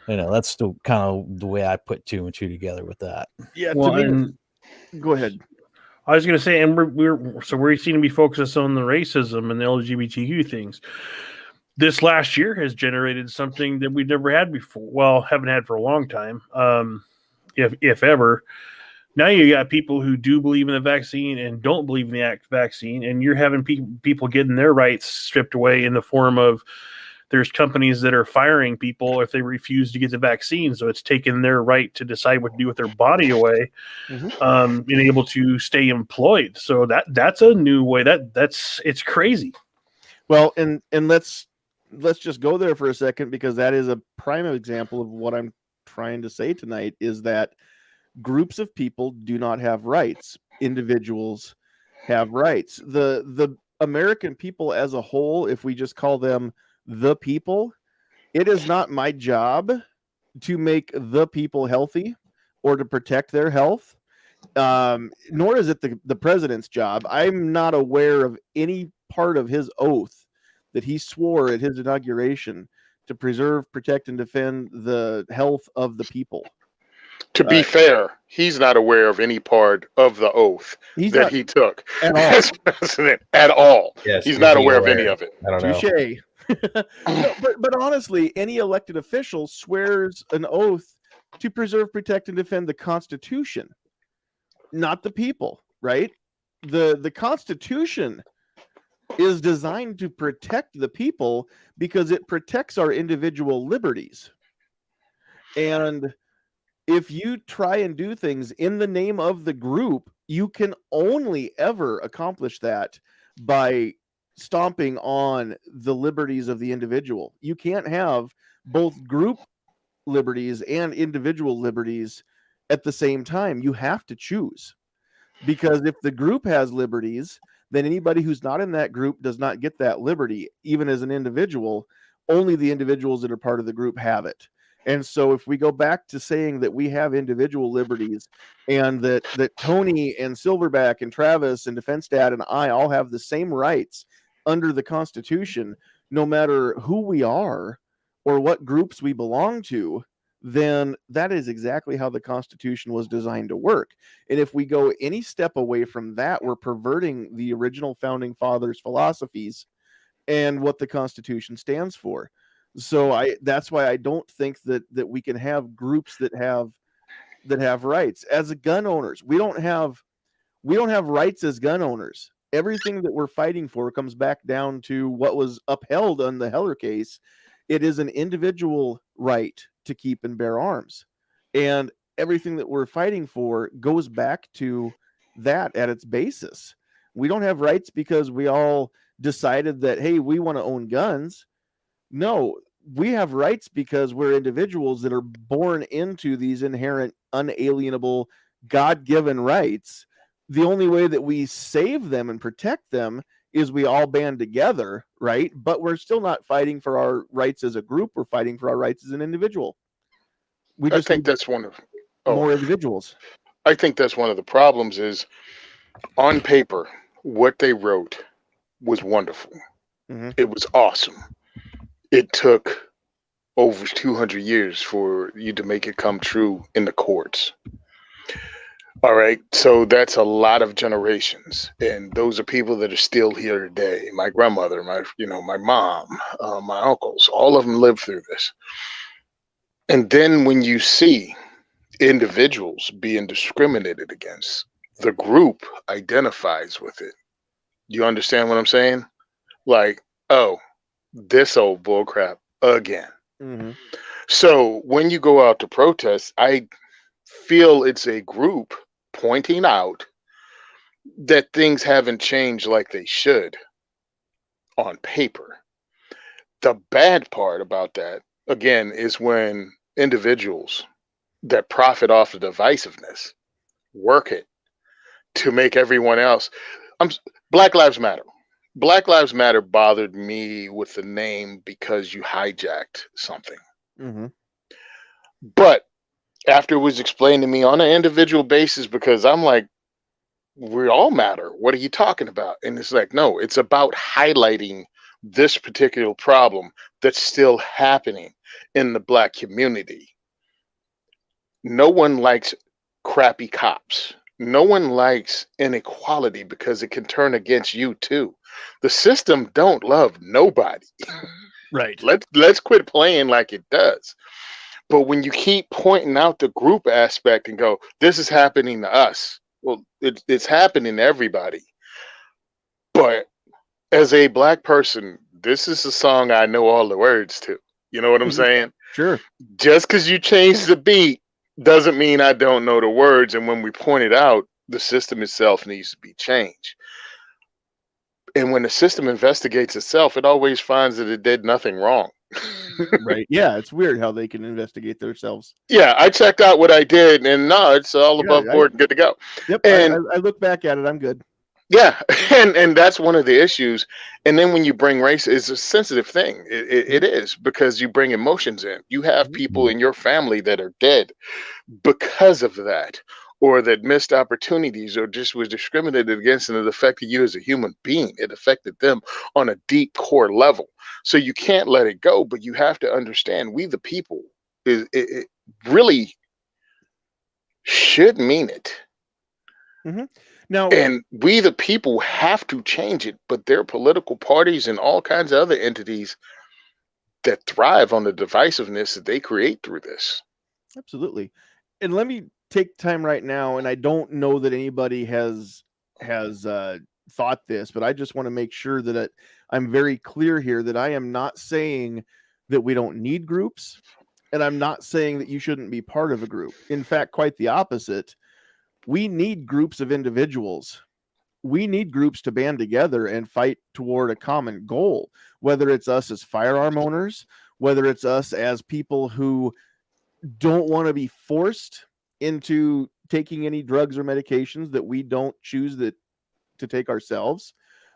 You know, that's the kind of the way I put two and two together with that. Yeah. Well, to me, and go ahead. I was going to say, and we seem to be focused on the racism and the LGBTQ things. This last year has generated something that we've never had before. Well, haven't had for a long time, if ever. Now you got people who do believe in the vaccine and don't believe in the vaccine, and you're having people getting their rights stripped away in the form of there's companies that are firing people if they refuse to get the vaccine. So it's taking their right to decide what to do with their body away, Mhm. being able to stay employed. So that's a new way. It's crazy. Well, and let's just go there for a second, because that is a prime example of what I'm trying to say tonight, is that groups of people do not have rights. Individuals have rights. The American people as a whole, if we just call them the people, it is not my job to make the people healthy or to protect their health. Nor is it the president's job. I'm not aware of any part of his oath that he swore at his inauguration to preserve, protect, and defend the health of the people. To be fair, he's not aware of any part of the oath He's that not he took at all. as president at all. Yes, He's is not he aware of any of it. I don't know. Touche. No, but honestly, any elected official swears an oath to preserve, protect, and defend the Constitution, not the people, right? The Constitution is designed to protect the people because it protects our individual liberties. And if you try and do things in the name of the group, you can only ever accomplish that by stomping on the liberties of the individual. You can't have both group liberties and individual liberties at the same time. You have to choose, because if the group has liberties, then anybody who's not in that group does not get that liberty, even as an individual. Only the individuals that are part of the group have it. And so if we go back to saying that we have individual liberties, and that Tony and Silverback and Travis and Defense Dad and I all have the same rights under the Constitution, no matter who we are or what groups we belong to, then that is exactly how the Constitution was designed to work. And if we go any step away from that, we're perverting the original founding fathers' philosophies and what the Constitution stands for. So that's why I don't think that we can have groups that have rights. As a gun owners, we don't have rights as gun owners. Everything that we're fighting for comes back down to what was upheld on the Heller case. It is an individual right to keep and bear arms. And everything that we're fighting for goes back to that at its basis. We don't have rights because we all decided that, hey, we want to own guns. No, we have rights because we're individuals that are born into these inherent, unalienable, God-given rights. The only way that we save them and protect them is we all band together, right? But we're still not fighting for our rights as a group. We're fighting for our rights as an individual. We just think need that's one of more individuals. I think that's one of the problems is on paper, what they wrote was wonderful. Mm-hmm. It was awesome. It took over 200 years for you to make it come true in the courts. All right. So that's a lot of generations. And those are people that are still here today. My grandmother, my mom, my uncles, all of them lived through this. And then when you see individuals being discriminated against, the group identifies with it. You understand what I'm saying? Like, oh, this old bullcrap again. Mm-hmm. So when you go out to protest, I feel it's a group pointing out that things haven't changed like they should on paper. The bad part about that, again, is when individuals that profit off of divisiveness work it to make everyone else. Black Lives Matter. Black Lives Matter bothered me with the name because you hijacked something. Mm-hmm. But after it was explained to me on an individual basis, because I'm like, we all matter. What are you talking about? And it's like, no, it's about highlighting this particular problem that's still happening in the Black community. No one likes crappy cops. No one likes inequality because it can turn against you too. The system don't love nobody. Right. Let's quit playing like it does. But when you keep pointing out the group aspect and go, this is happening to us. Well, it's happening to everybody. But as a Black person, this is a song I know all the words to. You know what I'm saying? Sure. Just because you change the beat doesn't mean I don't know the words. And when we point it out, the system itself needs to be changed. And when the system investigates itself, it always finds that it did nothing wrong. Right. Yeah, it's weird how they can investigate themselves. Yeah, I checked out what I did, and no, it's all above board and good to go. Yep. And I look back at it, I'm good. yeah, and that's one of the issues. And then when you bring race, it's a sensitive thing. It is, because you bring emotions in. You have people in your family that are dead because of that, or that missed opportunities, or just was discriminated against, and it affected you as a human being. It affected them on a deep core level. So you can't let it go, but you have to understand, we the people, it really should mean it. Mm-hmm. Now, and we the people have to change it, but there are political parties and all kinds of other entities that thrive on the divisiveness that they create through this. Absolutely. And let me take time right now, and I don't know that anybody has thought this, but I just want to make sure that I'm very clear here that I am not saying that we don't need groups, and I'm not saying that you shouldn't be part of a group. In fact, quite the opposite. We need groups of individuals. We need groups to band together and fight toward a common goal, whether it's us as firearm owners, whether it's us as people who don't want to be forced into taking any drugs or medications that we don't choose to take ourselves.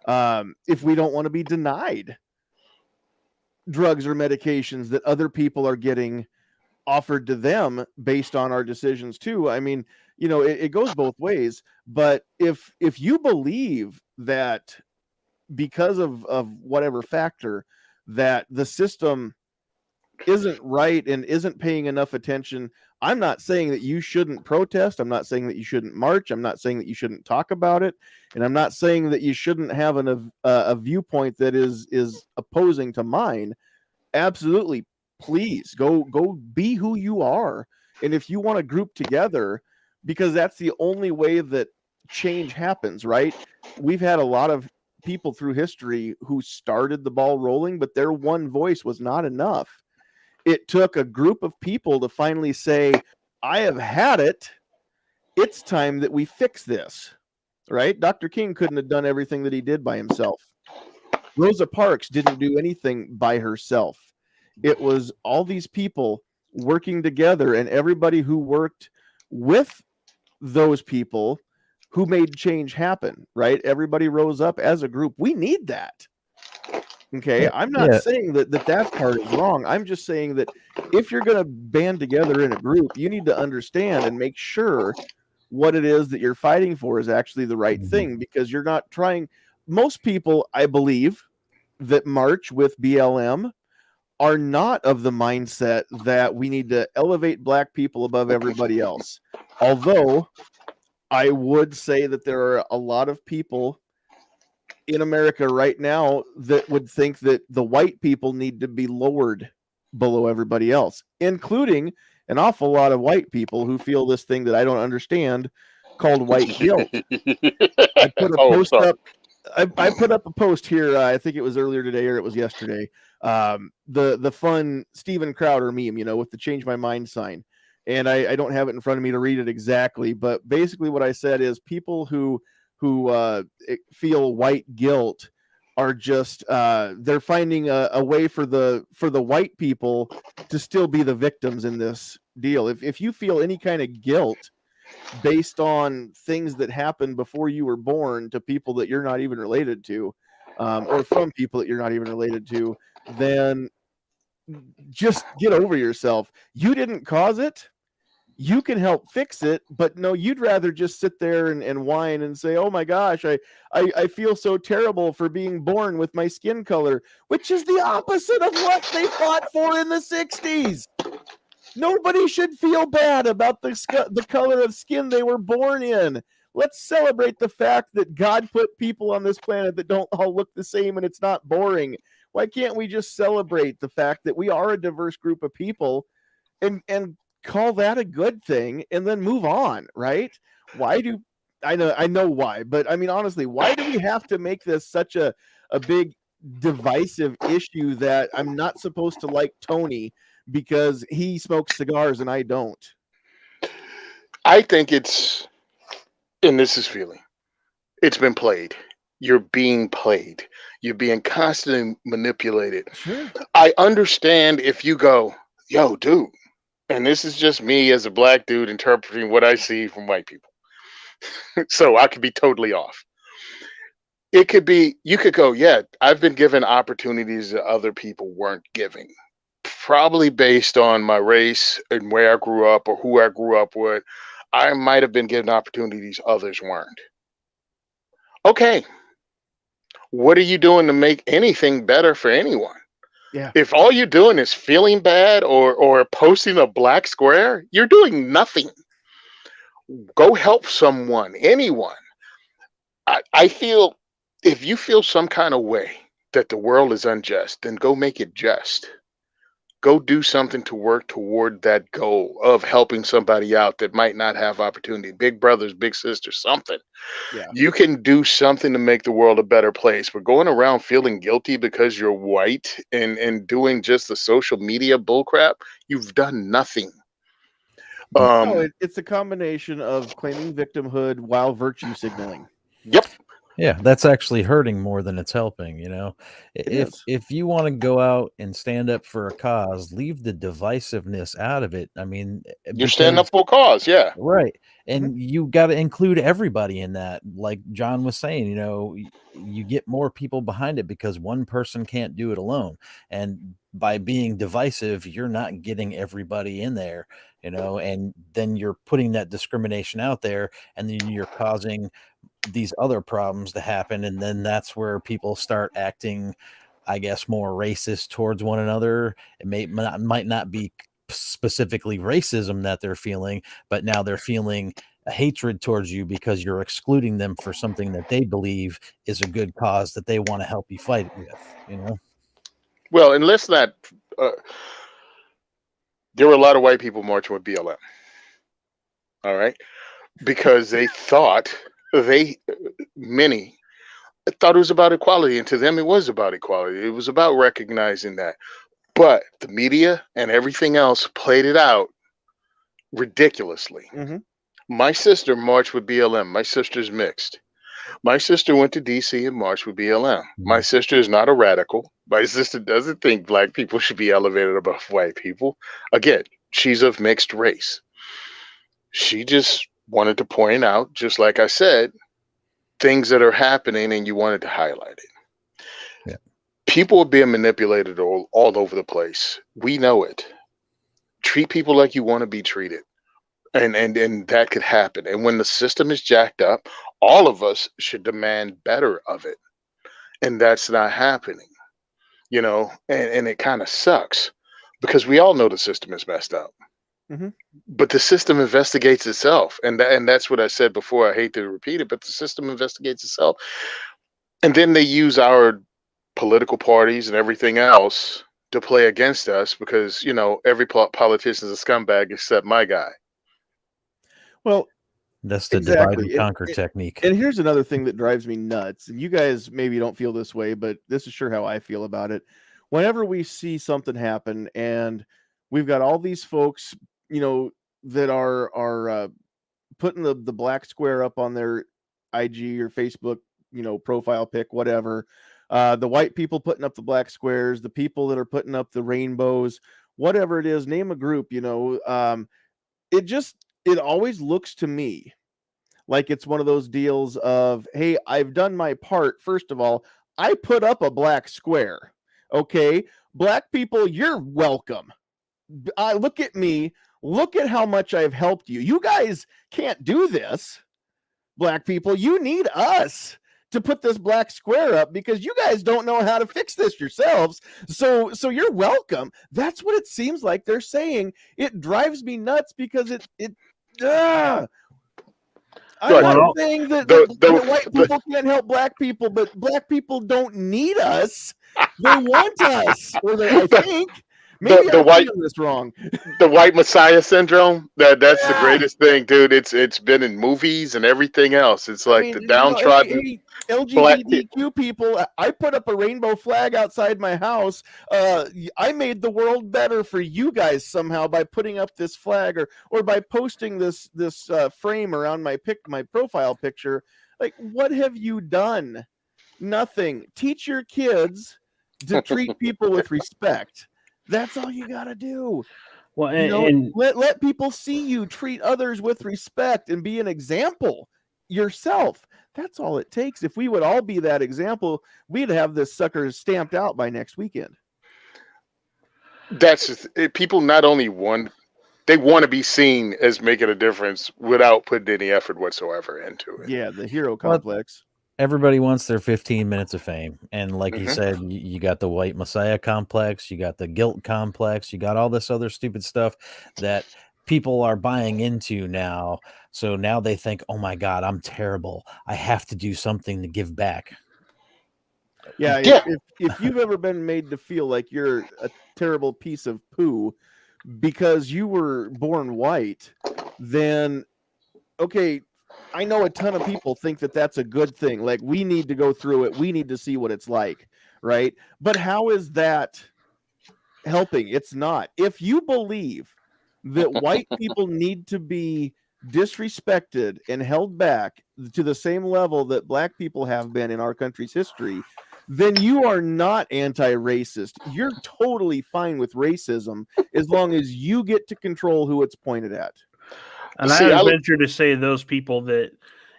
If we don't want to be denied drugs or medications that other people are getting offered to them based on our decisions too. I mean, it goes both ways. But if you believe that because of whatever factor that the system isn't right and isn't paying enough attention. I'm not saying that you shouldn't protest. I'm not saying that you shouldn't march. I'm not saying that you shouldn't talk about it. And I'm not saying that you shouldn't have a viewpoint that is opposing to mine. Absolutely. Please go be who you are. And if you want to group together, because that's the only way that change happens, right? We've had a lot of people through history who started the ball rolling, but their one voice was not enough. It took a group of people to finally say, I have had it. It's time that we fix this, right? Dr. King couldn't have done everything that he did by himself. Rosa Parks didn't do anything by herself. It was all these people working together, and everybody who worked with those people who made change happen, right? Everybody rose up as a group. We need that. Okay, I'm not saying that part is wrong. I'm just saying that if you're going to band together in a group, you need to understand and make sure what it is that you're fighting for is actually the right thing, because you're not trying. Most people, I believe, that march with BLM are not of the mindset that we need to elevate Black people above everybody else. Although I would say that there are a lot of people in America right now that would think that the white people need to be lowered below everybody else, including an awful lot of white people who feel this thing that I don't understand called white guilt. I put a post up. I put up a post here. I think it was earlier today or it was yesterday. The fun Steven Crowder meme, with the change my mind sign. And I don't have it in front of me to read it exactly, but basically what I said is people who feel white guilt are just they're finding a way for the white people to still be the victims in this deal. If you feel any kind of guilt based on things that happened before you were born to people that you're not even related to, or from people that you're not even related to, then just get over yourself. You didn't cause it. You can help fix it, but no, you'd rather just sit there and whine and say, oh my gosh, I feel so terrible for being born with my skin color, which is the opposite of what they fought for in the 60s. Nobody should feel bad about the color of skin they were born in. Let's celebrate the fact that God put people on this planet that don't all look the same and it's not boring. Why can't we just celebrate the fact that we are a diverse group of people and call that a good thing and then move on, right? Why do I know why, but I mean, honestly, why do we have to make this such a big divisive issue that I'm not supposed to like Tony because he smokes cigars and I don't? I think it's, and this is feeling, it's been played. You're being played. You're being constantly manipulated. Sure. I understand if you go, yo, dude, and this is just me as a Black dude interpreting what I see from white people. So I could be totally off. It could be, you could go, yeah, I've been given opportunities that other people weren't giving. Probably based on my race and where I grew up or who I grew up with. I might have been given opportunities others weren't. Okay. What are you doing to make anything better for anyone? Yeah. If all you're doing is feeling bad or posting a black square, you're doing nothing. Go help someone, anyone. I feel if you feel some kind of way that the world is unjust, then go make it just. Go do something to work toward that goal of helping somebody out that might not have opportunity. Big brothers, big sisters, something. Yeah. You can do something to make the world a better place. But going around feeling guilty because you're white and doing just the social media bullcrap, you've done nothing. No, it's a combination of claiming victimhood while virtue signaling. Yep. Yeah, that's actually hurting more than it's helping, It is. If you want to go out and stand up for a cause, leave the divisiveness out of it. I mean, You're standing up for a cause, yeah. right. And you got to include everybody in that. Like John was saying, you get more people behind it because one person can't do it alone. And by being divisive, you're not getting everybody in there, and then you're putting that discrimination out there, and then you're causing these other problems to happen, and then that's where people start acting I guess, more racist towards one another. It might not be specifically racism that they're feeling, but now they're feeling a hatred towards you because you're excluding them for something that they believe is a good cause that they want to help you fight with, you know? Well, and let's not. There were a lot of white people marching with BLM. All right, because many thought it was about equality, and to them it was about equality. It was about recognizing that. But the media and everything else played it out ridiculously. Mm-hmm. My sister marched with BLM. My sister's mixed. My sister went to DC and marched with BLM. My sister is not a radical. My sister doesn't think black people should be elevated above white people. Again, she's of mixed race. She just wanted to point out, just like I said, things that are happening, and you wanted to highlight it. Yeah. People are being manipulated all over the place. We know it. Treat people like you want to be treated. And that could happen. And when the system is jacked up, all of us should demand better of it. And that's not happening, you know, and it kind of sucks because we all know the system is messed up. Mm-hmm. But the system investigates itself. And that's what I said before. I hate to repeat it, but the system investigates itself. And then they use our political parties and everything else to play against us because, you know, every politician is a scumbag except my guy. Well, that's the divide and conquer technique. And here's another thing that drives me nuts. And you guys maybe don't feel this way, but this is sure how I feel about it. Whenever we see something happen and we've got all these folks, you know, that are putting the black square up on their IG or Facebook, you know, profile pic, whatever. The white people putting up the black squares, the people that are putting up the rainbows, whatever it is, name a group, you know. It always looks to me like it's one of those deals of, hey, I've done my part. First of all, I put up a black square. Okay, black people, you're welcome. Look at me. Look at how much I've helped you. You guys can't do this. Black people, you need us to put this black square up because you guys don't know how to fix this yourselves. So you're welcome. That's what it seems like they're saying. It drives me nuts because I'm not saying that white people can't help black people, but black people don't need us. They want us. I think. Maybe I'm saying this wrong. The white messiah syndrome. That's the greatest thing, dude. It's been in movies and everything else. It's like the downtrodden LGBTQ people. I put up a rainbow flag outside my house. I made the world better for you guys somehow by putting up this flag or by posting this frame around my profile picture. Like, what have you done? Nothing. Teach your kids to treat people with respect. That's all you got to do. Well, and let people see you treat others with respect and be an example yourself. That's all it takes. If we would all be that example, we'd have this sucker stamped out by next weekend. That's people not only they want to be seen as making a difference without putting any effort whatsoever into it. Yeah, the hero complex. Everybody wants their 15 minutes of fame. And like you said, you got the white messiah complex, you got the guilt complex, you got all this other stupid stuff that people are buying into now. So now they think, oh my God, I'm terrible. I have to do something to give back. Yeah. If you've ever been made to feel like you're a terrible piece of poo because you were born white, then okay, I know a ton of people think that that's a good thing. Like, we need to go through it. We need to see what it's like, right? But how is that helping? It's not. If you believe that white people need to be disrespected and held back to the same level that black people have been in our country's history, then you are not anti-racist. You're totally fine with racism as long as you get to control who it's pointed at. And I would venture to say those people that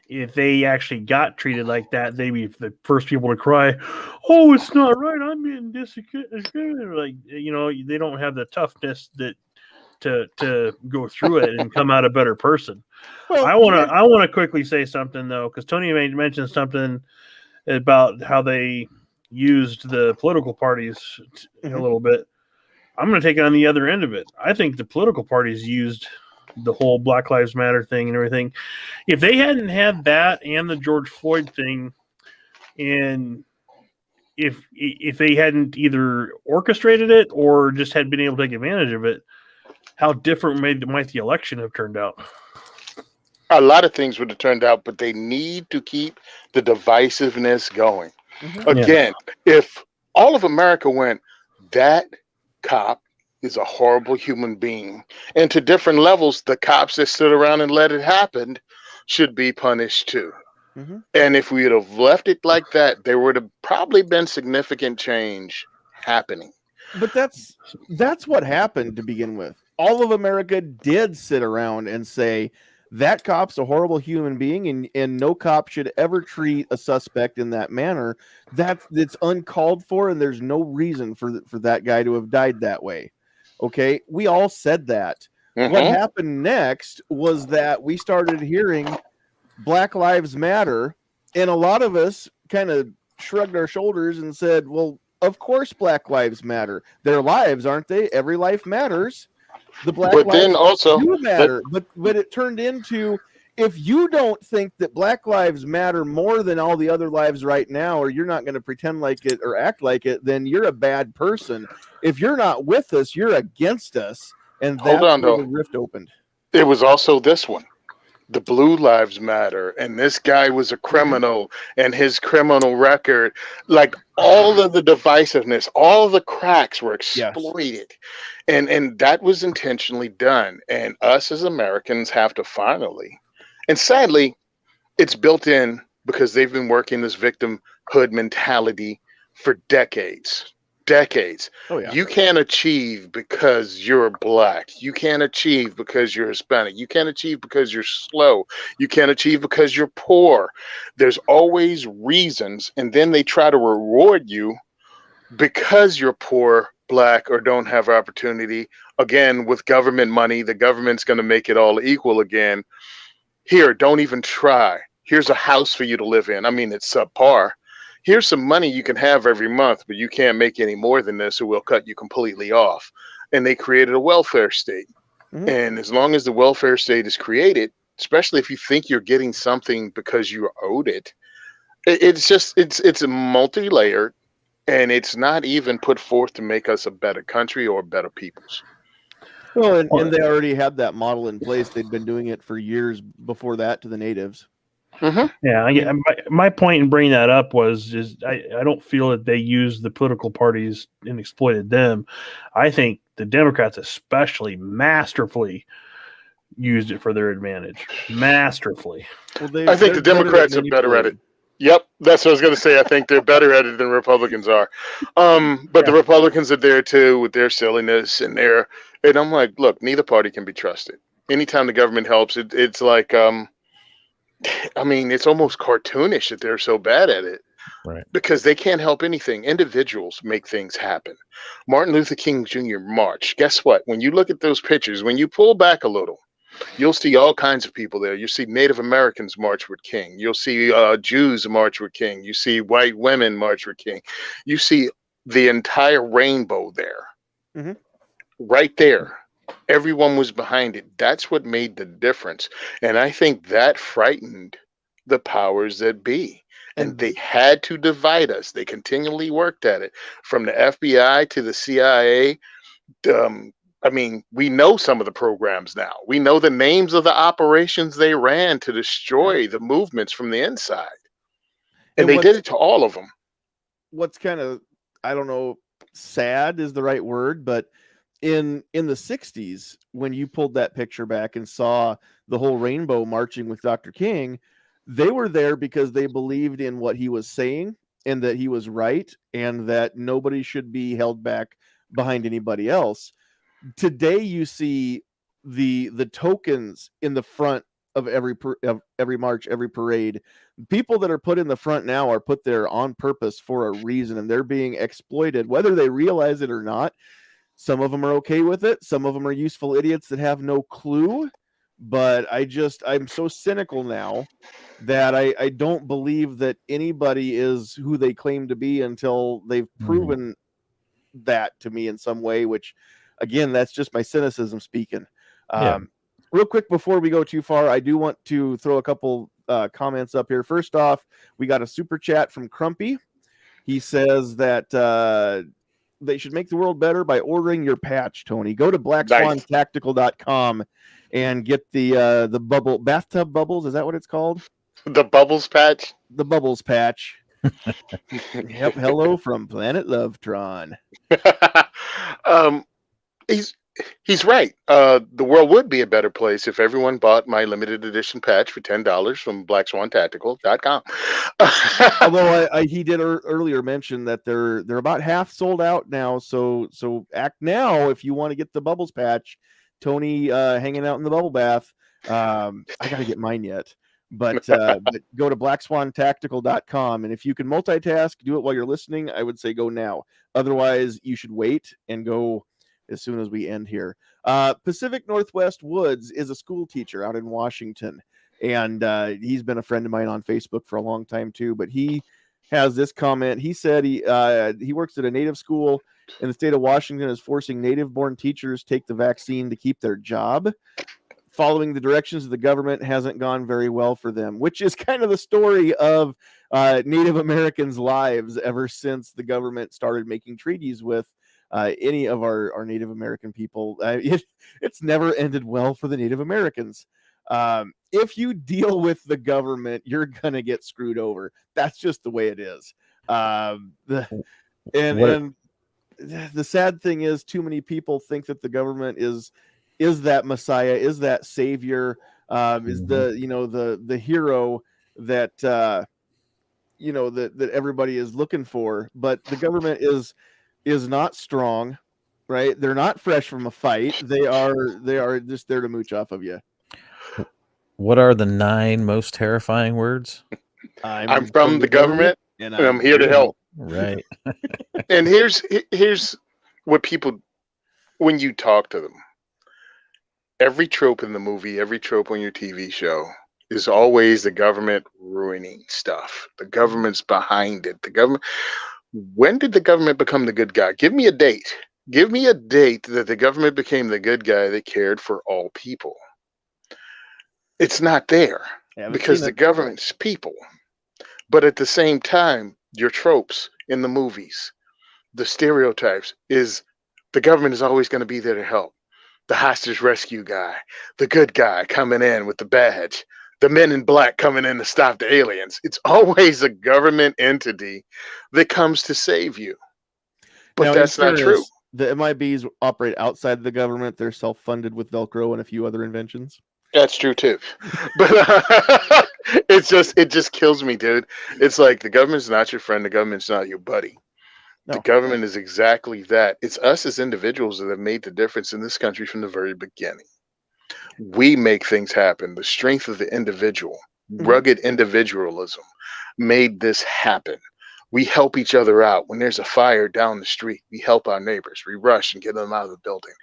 if they actually got treated like that, they'd be the first people to cry, oh, it's not right. I'm being discriminated. Like, you know, they don't have the toughness that to go through it and come out a better person. Well, I want to quickly say something though, because Tony mentioned something about how they used the political parties a little bit. I'm going to take it on the other end of it. I think the political parties used the whole Black Lives Matter thing and everything. If they hadn't had that and the George Floyd thing, and if they hadn't either orchestrated it or just had been able to take advantage of it, how different might the election have turned out? A lot of things would have turned out, but they need to keep the divisiveness going. Again, if all of America went, that cop is a horrible human being, and to different levels, the cops that stood around and let it happen should be punished too. And if we would have left it like that, there would have probably been significant change happening. But that's what happened to begin with. All of America did sit around and say that cop's a horrible human being, and no cop should ever treat a suspect in that manner. It's uncalled for, and there's no reason for that guy to have died that way. Okay, we all said that. What happened next was that we started hearing Black Lives Matter, and a lot of us kind of shrugged our shoulders and said, well, of course Black Lives Matter. Their lives, aren't they? Every life matters. The Black lives then also do matter. But it turned into, if you don't think that Black Lives matter more than all the other lives right now, or you're not going to pretend like it or act like it, then you're a bad person. If you're not with us, you're against us. And that's where the rift opened. It was also this one. The Blue Lives Matter, and this guy was a criminal, and his criminal record, like all of the divisiveness, all of the cracks were exploited. And that was intentionally done. And us as Americans have to finally, and sadly, it's built in because they've been working this victimhood mentality for decades. You can't achieve because you're black. You can't achieve because you're Hispanic. You can't achieve because you're slow. You can't achieve because you're poor. There's always reasons, and then they try to reward you because you're poor, black, or don't have opportunity. Again, with government money, the government's going to make it all equal again. Here, don't even try. Here's a house for you to live in. I mean, it's subpar. Here's some money you can have every month, but you can't make any more than this, or we'll cut you completely off. And they created a welfare state. And as long as the welfare state is created, especially if you think you're getting something because you owed it, it's a multi-layered, and it's not even put forth to make us a better country or better peoples. Well, and they already had that model in place. They'd been doing it for years before that to the natives. Yeah, my point in bringing that up was I don't feel that they used the political parties and exploited them. I think the Democrats especially masterfully used it for their advantage. Masterfully. Well, I think the Democrats are better at it. Yep, that's what I was going to say. I think they're better at it than Republicans are. But the Republicans are there too with their silliness and I'm like, look, neither party can be trusted. Anytime the government helps, it's like I mean, it's almost cartoonish that they're so bad at it. Right. Because they can't help anything. Individuals make things happen. Martin Luther King Jr. march. Guess what? When you look at those pictures, when you pull back a little, you'll see all kinds of people there. You see Native Americans march with King. You'll see Jews march with King. You see white women march with King. You see the entire rainbow there. Right there. Everyone was behind it. That's what made the difference. And I think that frightened the powers that be. And they had to divide us. They continually worked at it. From the FBI to the CIA. I mean, we know some of the programs now. We know the names of the operations they ran to destroy the movements from the inside. And they did it to all of them. What's kind of, I don't know, sad is the right word, but in the 60s, when you pulled that picture back and saw the whole rainbow marching with Dr. King, they were there because they believed in what he was saying and that he was right and that nobody should be held back behind anybody else. Today, you see the tokens in the front of every march, every parade. People that are put in the front now are put there on purpose for a reason, and they're being exploited, whether they realize it or not. Some of them are okay with it. Some of them are useful idiots that have no clue. but I'm so cynical now that I don't believe that anybody is who they claim to be until they've proven that to me in some way, which again, that's just my cynicism speaking. Real quick before we go too far, I do want to throw a couple comments up here. First off, we got a super chat from Crumpy. He says that they should make the world better by ordering your patch, Tony. Go to blackswantactical.com and get the bubble bathtub bubbles. Is that what it's called? The bubbles patch. The bubbles patch. Yep. Hello from Planet Lovetron. He's right. The world would be a better place if everyone bought my limited edition patch for $10 from blackswantactical.com. Although he did earlier mention that they're about half sold out now. So act now if you want to get the bubbles patch. Tony hanging out in the bubble bath. I gotta get mine yet. But go to blackswantactical.com, and if you can multitask, do it while you're listening, I would say go now. Otherwise, you should wait and go as soon as we end here. Pacific Northwest Woods is a school teacher out in Washington, and he's been a friend of mine on Facebook for a long time too. But he has this comment. He said he works at a native school in the state of Washington, is forcing native-born teachers take the vaccine to keep their job. Following the directions of the government hasn't gone very well for them, which is kind of the story of Native Americans' lives ever since the government started making treaties with any of our Native American people. It's never ended well for the Native Americans. If you deal with the government, you're going to get screwed over. That's just the way it is. The sad thing is too many people think that the government is that Messiah, is that savior, is the hero that that everybody is looking for. But the government is not strong, right? They're not fresh from a fight. They are just there to mooch off of you. What are the 9 most terrifying words? I'm from the government and I'm here to help. Right. And here's what people, when you talk to them, every trope in the movie, every trope on your TV show is always the government ruining stuff. The government's behind it. The government. When did the government become the good guy? Give me a date. Give me a date that the government became the good guy that cared for all people. It's not there because the government's people. But at the same time, your tropes in the movies, the stereotypes is the government is always going to be there to help. The hostage rescue guy, the good guy coming in with the badge, the men in black coming in to stop the aliens. It's always a government entity that comes to save you. But now, that's not true. The MIBs operate outside the government. They're self-funded with Velcro and a few other inventions. That's true too. But it just kills me, dude. It's like the government's not your friend. The government's not your buddy. No. The government is exactly that. It's us as individuals that have made the difference in this country from the very beginning. We make things happen. The strength of the individual, rugged individualism made this happen. We help each other out. When there's a fire down the street, we help our neighbors. We rush and get them out of the building.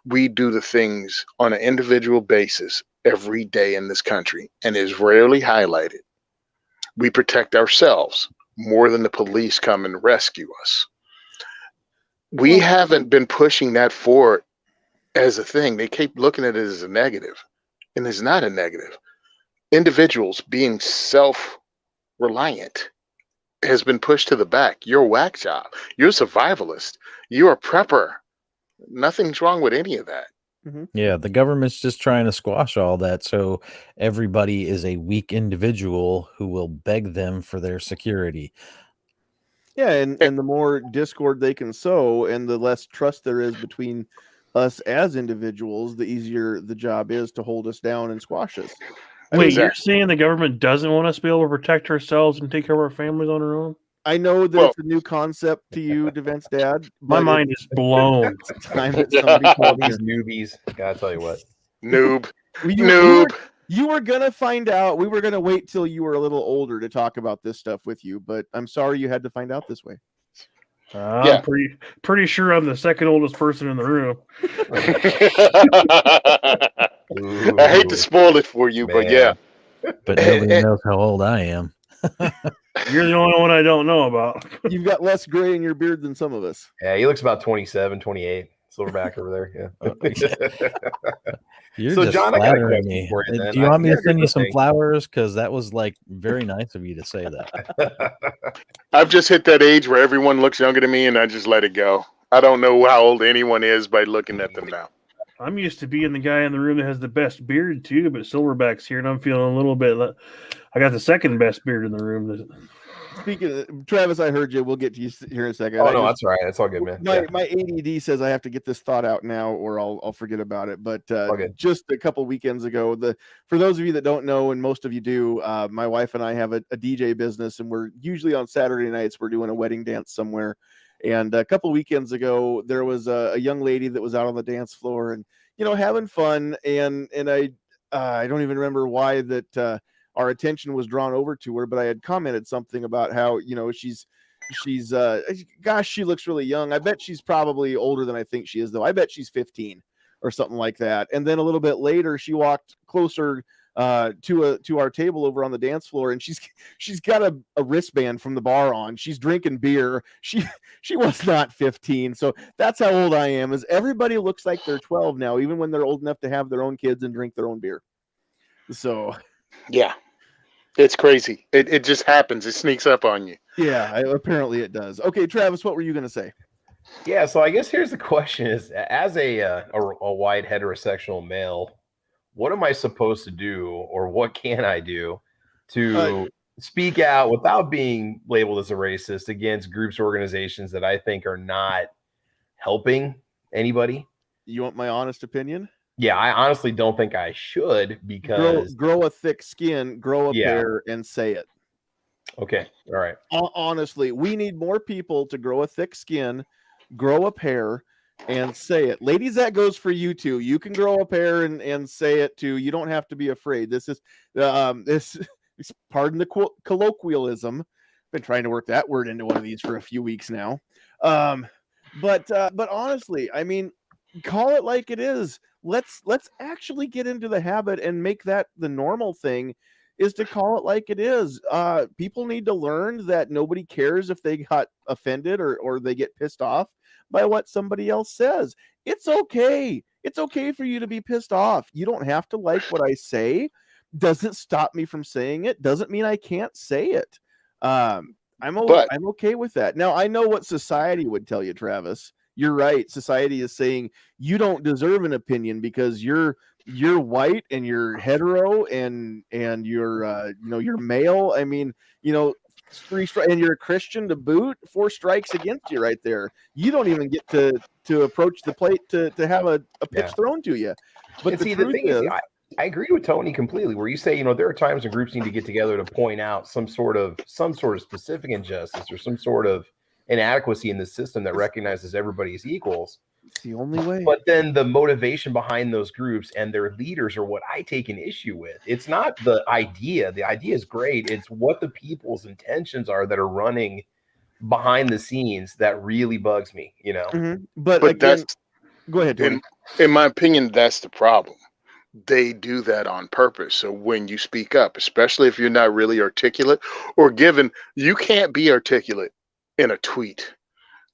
We do the things on an individual basis every day in this country, and is rarely highlighted. We protect ourselves more than the police come and rescue us. We haven't been pushing that forward as a thing. They keep looking at it as a negative, and it's not a negative. Individuals being self-reliant has been pushed to the back. You're a whack job. You're a survivalist. You're a prepper. Nothing's wrong with any of that. Yeah, the government's just trying to squash all that, so everybody is a weak individual who will beg them for their security. Yeah, and the more discord they can sow and the less trust there is between us as individuals, the easier the job is to hold us down and squash us. Wait, you're saying the government doesn't want us to be able to protect ourselves and take care of our families on our own? I know that it's a new concept to you, Defense Dad. My mind is blown. It's time that somebody called these newbies. Gotta tell you what. Noob. You were going to find out. We were going to wait till you were a little older to talk about this stuff with you, but I'm sorry you had to find out this way. I'm pretty sure I'm the second oldest person in the room. I hate to spoil it for you, but yeah. But nobody knows how old I am. You're the only one I don't know about. You've got less gray in your beard than some of us. Yeah, he looks about 27, 28. Silverback over there. Yeah. You're So, just John, I got a flattering question me. for you then. Do you want me to here's send you the some thing. flowers? Because that was like very nice of you to say that. I've just hit that age where everyone looks younger than me, and I just let it go. I don't know how old anyone is by looking at them now. I'm used to being the guy in the room that has the best beard too, but Silverback's here, and I'm feeling a little bit. I got the second best beard in the room. Speaking of, Travis, I heard you. We'll get to you here in a second. Oh, no, that's all right. That's all good, man. My ADD says I have to get this thought out now, or I'll forget about it. But just a couple weekends ago, for those of you that don't know, and most of you do, my wife and I have a DJ business, and we're usually on Saturday nights we're doing a wedding dance somewhere. And a couple weekends ago, there was a young lady that was out on the dance floor and having fun, and I don't even remember why that. Our attention was drawn over to her, but I had commented something about how, she's gosh, she looks really young. I bet she's probably older than I think she is, though. I bet she's 15 or something like that. And then a little bit later, she walked closer to our table over on the dance floor, and she's got a wristband from the bar on. She's drinking beer. She was not 15. So that's how old I am. Is everybody looks like they're 12 now, even when they're old enough to have their own kids and drink their own beer. So yeah. It's crazy. It just happens. It sneaks up on you. Yeah, apparently it does. Okay, Travis, what were you going to say? Yeah, so I guess here's the question: is as a white heterosexual male, what am I supposed to do, or what can I do to speak out without being labeled as a racist against groups or organizations that I think are not helping anybody? You want my honest opinion? Yeah, I honestly don't think I should, because grow a thick skin, grow a pair, and say it. Okay, all right. Honestly, we need more people to grow a thick skin, grow a pair, and say it. Ladies, that goes for you too. You can grow a pair and say it too. You don't have to be afraid. This is pardon the colloquialism. Been trying to work that word into one of these for a few weeks now. But honestly, I mean, call it like it is. Let's actually get into the habit and make that the normal thing, is to call it like it is. People need to learn that nobody cares if they got offended or they get pissed off by what somebody else says. It's okay. It's okay for you to be pissed off. You don't have to like what I say. Doesn't stop me from saying it. Doesn't mean I can't say it. I'm okay with that. Now, I know what society would tell you, Travis. You're right. Society is saying you don't deserve an opinion because you're white and you're hetero and you're you're male. I mean, 3 strikes and you're a Christian to boot. 4 strikes against you right there. You don't even get to approach the plate to have a pitch thrown to you. But the thing is, I agree with Tony completely. Where you say, there are times when groups need to get together to point out some sort of specific injustice or some sort of inadequacy in the system that recognizes everybody as equals. It's the only way. But then the motivation behind those groups and their leaders are what I take an issue with. It's not the idea. The idea is great. It's what the people's intentions are that are running behind the scenes that really bugs me, Mm-hmm. But again, that's, go ahead, Tony. In my opinion, that's the problem. They do that on purpose. So when you speak up, especially if you're not really articulate or given, you can't be articulate in a tweet.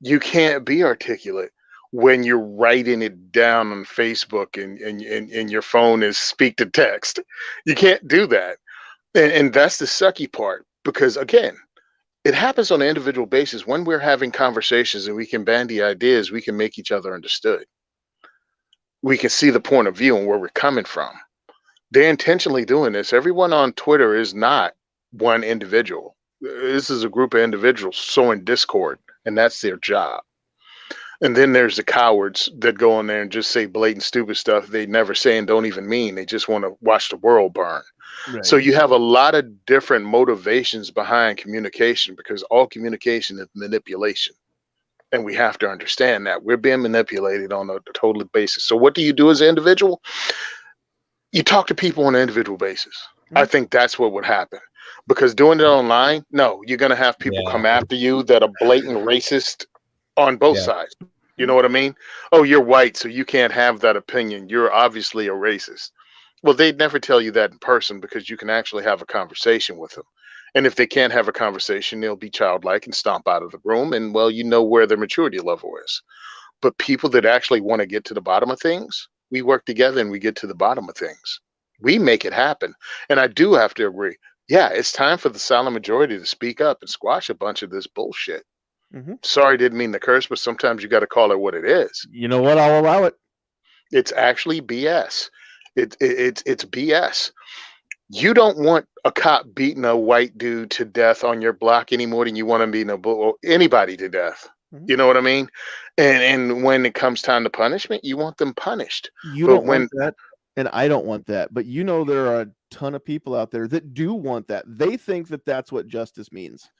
You can't be articulate when you're writing it down on Facebook and your phone is speak to text. You can't do that. And that's the sucky part, because again, it happens on an individual basis. When we're having conversations and we can bandy ideas, we can make each other understood. We can see the point of view and where we're coming from. They're intentionally doing this. Everyone on Twitter is not one individual. This is a group of individuals sowing discord, and that's their job. And then there's the cowards that go in there and just say blatant stupid stuff they never say and don't even mean. They just want to watch the world burn. Right. So you have a lot of different motivations behind communication, because all communication is manipulation. And we have to understand that we're being manipulated on a total basis. So what do you do as an individual? You talk to people on an individual basis. Mm-hmm. I think that's what would happen. Because doing it online, no, you're going to have people come after you that are blatant racist on both sides. You know what I mean? Oh, you're white, so you can't have that opinion. You're obviously a racist. Well, they'd never tell you that in person because you can actually have a conversation with them. And if they can't have a conversation, they'll be childlike and stomp out of the room. And well, you know where their maturity level is. But people that actually want to get to the bottom of things, we work together and we get to the bottom of things. We make it happen. And I do have to agree. Yeah, it's time for the silent majority to speak up and squash a bunch of this bullshit. Sorry, didn't mean to curse, but sometimes you got to call it what it is. You know what? I'll allow it. It's actually BS. It's BS. You don't want a cop beating a white dude to death on your block any more than you want to beat anybody to death. You know what I mean? And when it comes time to punishment, you want them punished. You don't want that, and I don't want that. But you know there are a ton of people out there that do want that. They think that that's what justice means.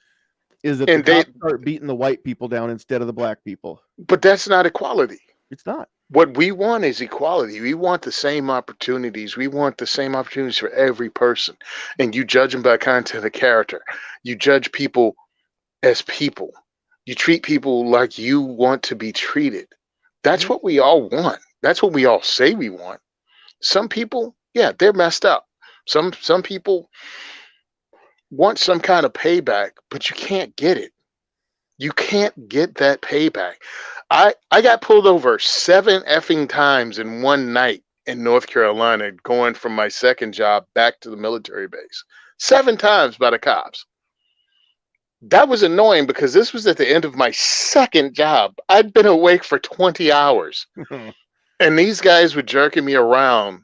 Is that the cops start beating the white people down instead of the black people. But that's not equality. It's not. What we want is equality. We want the same opportunities. We want the same opportunities for every person. And you judge them by content of character. You judge people as people. You treat people like you want to be treated. That's what we all want. That's what we all say we want. Some people, yeah, they're messed up. Some people want some kind of payback, but you can't get it. You can't get that payback. I got pulled over 7 effing times in one night in North Carolina, going from my second job back to the military base. 7 times by the cops. That was annoying because this was at the end of my second job. I'd been awake for 20 hours. And these guys were jerking me around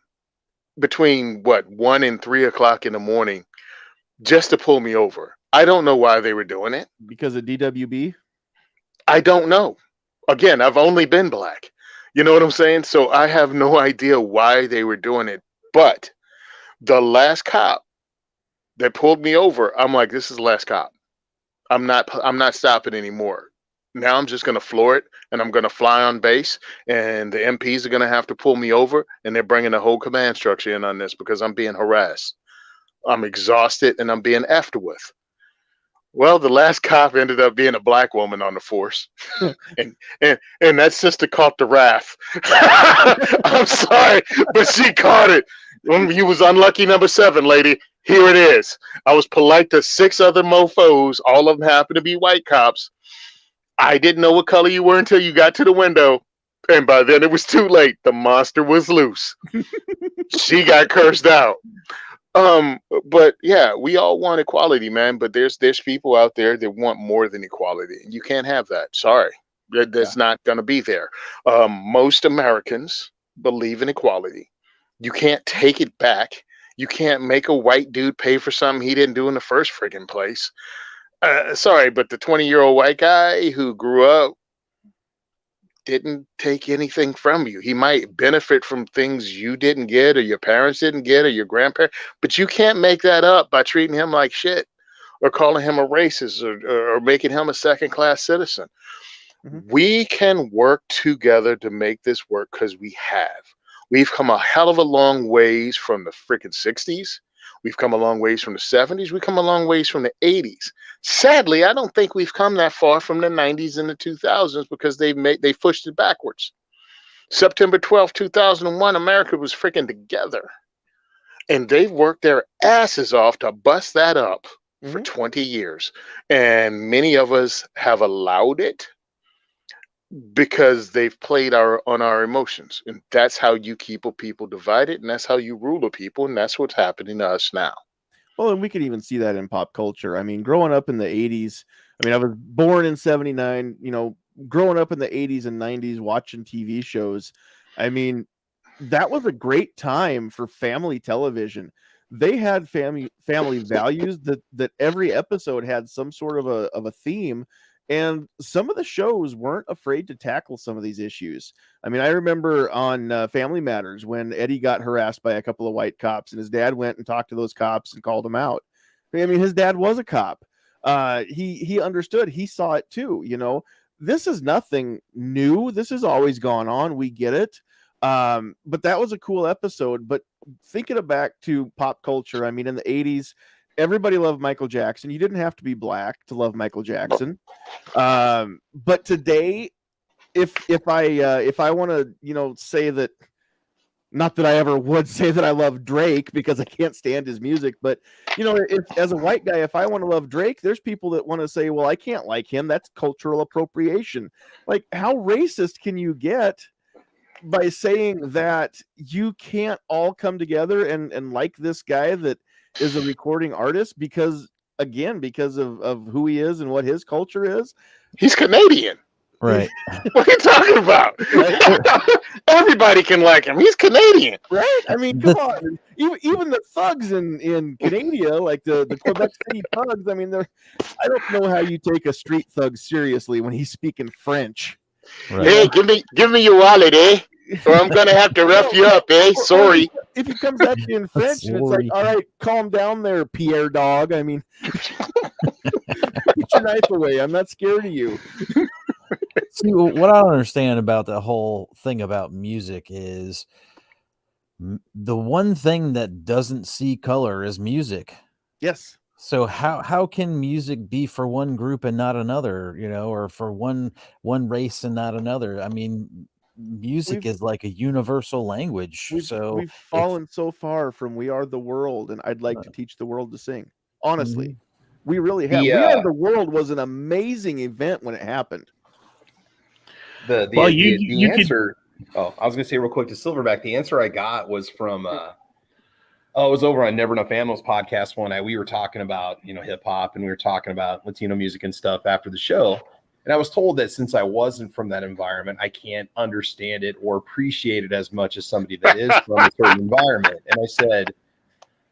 between 1 and 3 o'clock in the morning just to pull me over. I don't know why they were doing it. Because of DWB? I don't know. Again, I've only been black. You know what I'm saying? So I have no idea why they were doing it. But the last cop that pulled me over, I'm like, this is the last cop. I'm not stopping anymore. Now I'm just going to floor it, and I'm going to fly on base, and the MPs are going to have to pull me over, and they're bringing the whole command structure in on this because I'm being harassed. I'm exhausted, and I'm being effed with. Well, the last cop ended up being a black woman on the force, and that sister caught the wrath. I'm sorry, but she caught it. You was unlucky number 7, lady. Here it is. I was polite to 6 other mofos. All of them happened to be white cops. I didn't know what color you were until you got to the window, and by then it was too late. The monster was loose. She got cursed out. But yeah, we all want equality, man. But there's people out there that want more than equality, and you can't have that. Sorry, that's not going to be there. Most Americans believe in equality. You can't take it back. You can't make a white dude pay for something he didn't do in the first friggin' place. Sorry, but the 20-year-old white guy who grew up didn't take anything from you. He might benefit from things you didn't get, or your parents didn't get, or your grandparents, but you can't make that up by treating him like shit, or calling him a racist, or making him a second-class citizen. We can work together to make this work because we have. We've come a hell of a long ways from the freaking 60s. We've come a long ways from the 70s. We've come a long ways from the 80s. Sadly, I don't think we've come that far from the 90s and the 2000s because they pushed it backwards. September 12th, 2001, America was freaking together. And they've worked their asses off to bust that up for 20 years. And many of us have allowed it because they've played on our emotions. And that's how you keep a people divided, and that's how you rule a people, and that's what's happening to us now. Well, and we can even see that in pop culture. I mean, growing up in the 80s, I mean, I was born in 79, growing up in the 80s and 90s watching TV shows. I mean, that was a great time for family television. They had family values that every episode had some sort of a theme. And some of the shows weren't afraid to tackle some of these issues. I mean, I remember on Family Matters when Eddie got harassed by a couple of white cops, and his dad went and talked to those cops and called them out. I mean, his dad was a cop. He understood. He saw it too. This is nothing new. This has always gone on. We get it. But that was a cool episode. But thinking it back to pop culture, I mean, in the 80s, everybody loved Michael Jackson. You didn't have to be black to love Michael Jackson. But today, if I want to, say that Not that I ever would say that I love Drake because I can't stand his music, but if as a white guy, if I want to love Drake, there's people that want to say, well, I can't like him. That's cultural appropriation. Like, how racist can you get by saying that you can't all come together and like this guy that is a recording artist because of who he is and what his culture is? He's Canadian. Right. What are you talking about? Right? Everybody can like him. He's Canadian. Right? I mean, come on. Even the thugs in Canada, like the Quebec City thugs, I mean, I don't know how you take a street thug seriously when he's speaking French. Right. Hey, give me your wallet, eh? Or I'm gonna have to rough you up, eh? Sorry. If he comes at you in French and it's like, all right, calm down there, Pierre dog. I mean, put your knife away. I'm not scared of you. See, what I don't understand about the whole thing about music is the one thing that doesn't see color is music. Yes. So how can music be for one group and not another, or for one race and not another? I mean, music is like a universal language. We've fallen so far from "We Are the World" and "I'd Like to Teach the World to Sing." Honestly, we really have. "We Are the World" was an amazing event when it happened. The answer. Oh, I was going to say real quick to Silverback. The answer I got was from. It was over on Never Enough Animals podcast one night. We were talking about hip hop and we were talking about Latino music and stuff after the show. And I was told that since I wasn't from that environment, I can't understand it or appreciate it as much as somebody that is from a certain environment. And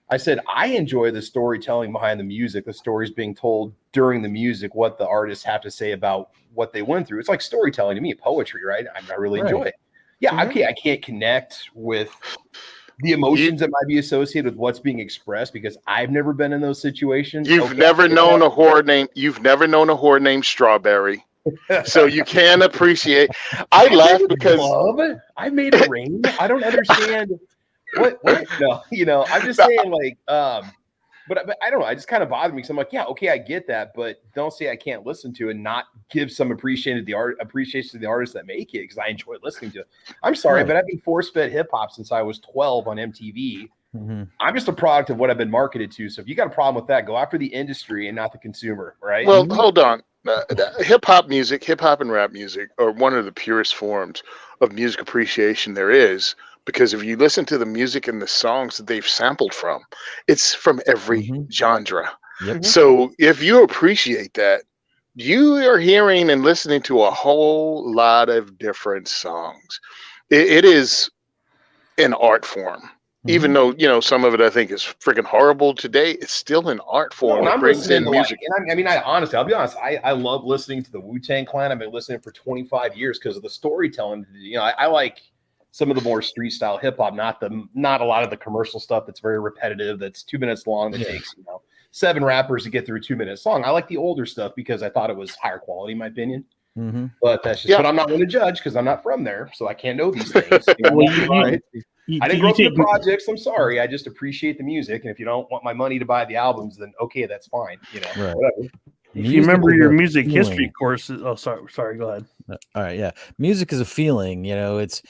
I said, I enjoy the storytelling behind the music, the stories being told during the music, what the artists have to say about what they went through. It's like storytelling to me, poetry, right? I really enjoy it. Yeah, I can't connect with the emotions that might be associated with what's being expressed because I've never been in those situations. You've never known a whore named Strawberry. So you can appreciate. I laugh because I made it rain. I don't understand what no, I'm just saying but I don't know. I just kind of bothered me because I'm like, yeah, okay, I get that, but don't say I can't listen to it and not give some appreciation to the artists that make it because I enjoy listening to it. I'm sorry, but I've been force-fed hip hop since I was 12 on MTV. Mm-hmm. I'm just a product of what I've been marketed to. So if you got a problem with that, go after the industry and not the consumer, right? Well, hold on. Hip hop and rap music are one of the purest forms of music appreciation there is. Because if you listen to the music and the songs that they've sampled from, it's from every genre. Yep. So if you appreciate that, you are hearing and listening to a whole lot of different songs. It is an art form. Even though, some of it I think is freaking horrible today, it's still an art form. No, I'm listening to music. I'll be honest, I love listening to the Wu-Tang Clan. I've been listening for 25 years because of the storytelling. I like some of the more street style hip hop, not a lot of the commercial stuff that's very repetitive, that's 2 minutes long, that takes 7 rappers to get through a 2-minute song. I like the older stuff because I thought it was higher quality, in my opinion. Mm-hmm. But that's just. But I'm not going to judge because I'm not from there, so I can't know these things. I didn't grow up in the projects. I'm sorry. I just appreciate the music, and if you don't want my money to buy the albums, then okay, that's fine. Whatever. If you remember your music history courses, sorry, go ahead. All right, yeah. Music is a feeling, it's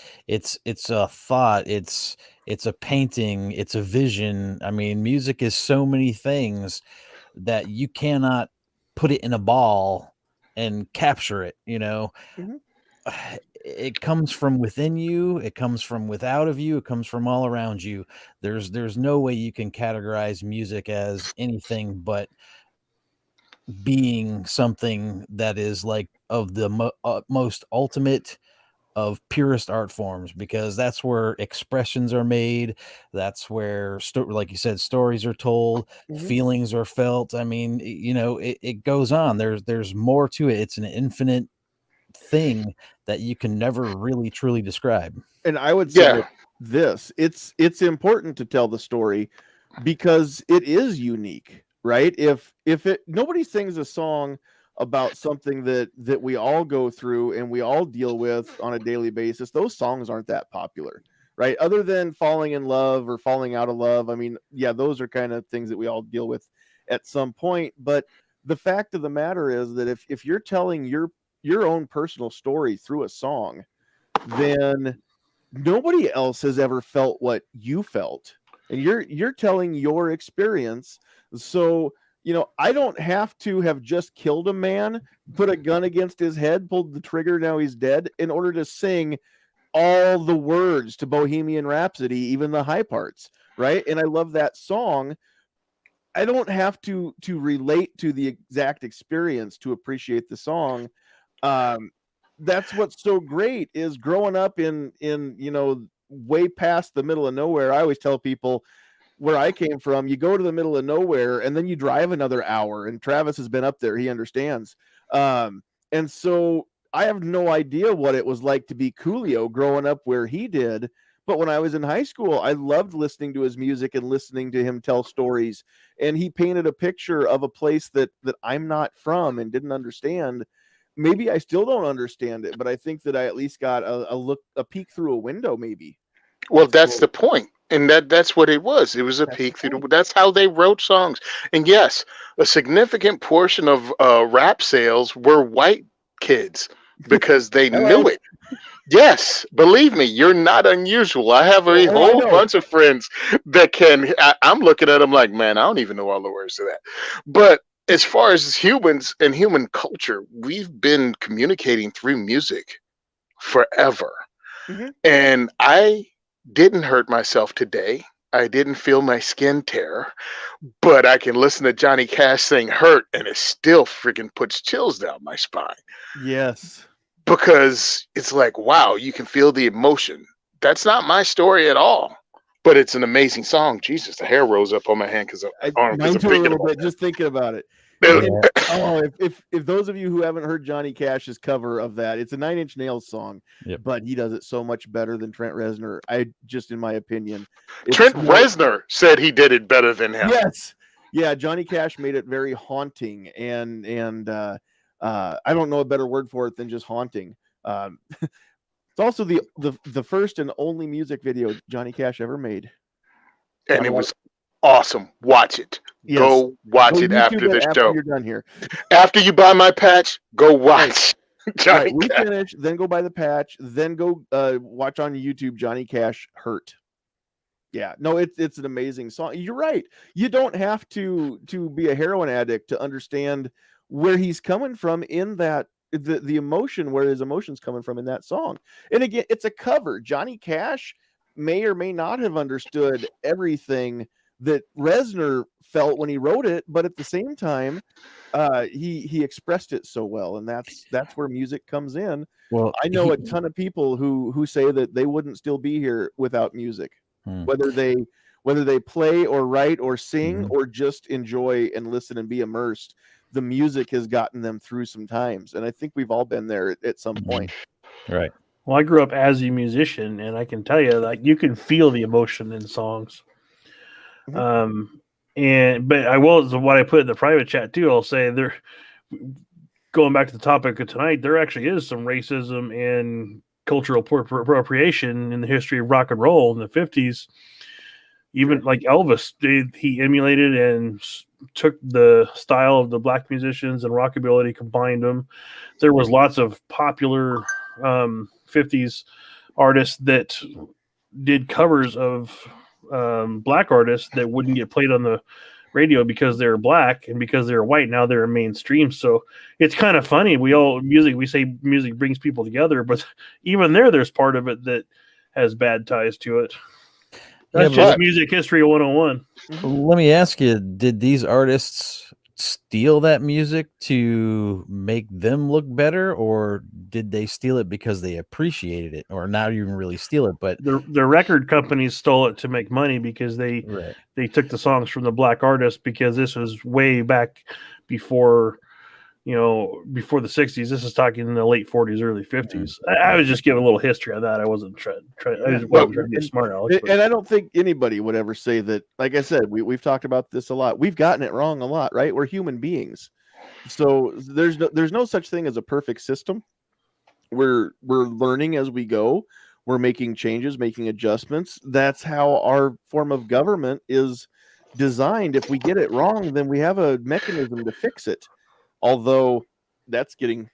a thought, it's a painting, it's a vision. I mean, music is so many things that you cannot put it in a ball and capture it, Mm-hmm. It comes from within you, it comes from without of you, it comes from all around you. There's no way you can categorize music as anything but being something that is like of the most ultimate of purest art forms, because that's where expressions are made. That's where, like you said, stories are told, feelings are felt. I mean, it goes on. There's more to it. It's an infinite thing that you can never really truly describe. And I would say this, it's important to tell the story because it is unique. Right? If nobody sings a song about something that we all go through and we all deal with on a daily basis, those songs aren't that popular, right? Other than falling in love or falling out of love. I mean, yeah, those are kind of things that we all deal with at some point. But the fact of the matter is that if you're telling your own personal story through a song, then nobody else has ever felt what you felt, and you're telling your experience. So, I don't have to have just killed a man, put a gun against his head, pulled the trigger, now he's dead, in order to sing all the words to Bohemian Rhapsody, even the high parts, right? And I love that song. I don't have to relate to the exact experience to appreciate the song. That's what's so great, is growing up in way past the middle of nowhere. I always tell people, where I came from, you go to the middle of nowhere and then you drive another hour, and Travis has been up there, he understands. And so I have no idea what it was like to be Coolio growing up where he did. But when I was in high school, I loved listening to his music and listening to him tell stories. And he painted a picture of a place that I'm not from and didn't understand. Maybe I still don't understand it, but I think that I at least got a peek through a window, maybe. Well, that's the point. And that's what it was. It was a peek through. That's how they wrote songs. And yes, a significant portion of rap sales were white kids because they knew it. Yes, believe me, you're not unusual. I have a whole bunch of friends that can. I'm looking at them like, man, I don't even know all the words to that. But as far as humans and human culture, we've been communicating through music forever. Mm-hmm. And I didn't hurt myself today. I didn't feel my skin tear, but I can listen to Johnny Cash sing "Hurt" and it still freaking puts chills down my spine. Yes. Because it's like, wow, you can feel the emotion. That's not my story at all, but it's an amazing song. Jesus, the hair rose up on my hand because I'm thinking a little bit just thinking about it. If those of you who haven't heard Johnny Cash's cover of that, it's a 9 Inch Nails song, but he does it so much better than Trent Reznor. In my opinion, Trent Reznor said he did it better than him. Yes, yeah. Johnny Cash made it very haunting, and I don't know a better word for it than just haunting. It's also the first and only music video Johnny Cash ever made, and it was awesome. Watch it. Yes. Go watch it after the show. You're done here. After you buy my patch, go watch Johnny Cash. We finish, then go buy the patch, then go watch on YouTube Johnny Cash "Hurt." Yeah, no, it's an amazing song. You're right. You don't have to be a heroin addict to understand where he's coming from in that the emotion, where his emotion's coming from in that song. And again, it's a cover. Johnny Cash may or may not have understood everything that Reznor felt when he wrote it, but at the same time, he expressed it so well, and that's where music comes in. Well, I know a ton of people who say that they wouldn't still be here without music, whether they play or write or sing or just enjoy and listen and be immersed. The music has gotten them through some times, and I think we've all been there at some point. Right. Well, I grew up as a musician, and I can tell you, like, you can feel the emotion in songs. But I will, what I put in the private chat too, I'll say there, going back to the topic of tonight, there actually is some racism and cultural appropriation in the history of rock and roll in the 50s. Even like Elvis, he emulated and took the style of the black musicians and rockabilly, combined them. There was lots of popular 50s artists that did covers of black artists that wouldn't get played on the radio because they're black, and because they're white, now they're mainstream. So it's kind of funny. We say music brings people together, but even there's part of it that has bad ties to it. That's just music history 101. Let me ask you, did these artists steal that music to make them look better, or did they steal it because they appreciated it, or not even really steal it, but the record companies stole it to make money because they took the songs from the black artists, because this was way back before the 60s. This is talking in the late 40s, early 50s. I was just giving a little history on that. I wasn't trying to be smart, Alex. And I don't think anybody would ever say that. Like I said, we've talked about this a lot. We've gotten it wrong a lot, right? We're human beings. So there's no such thing as a perfect system. We're learning as we go. We're making changes, making adjustments. That's how our form of government is designed. If we get it wrong, then we have a mechanism to fix it. Although that's getting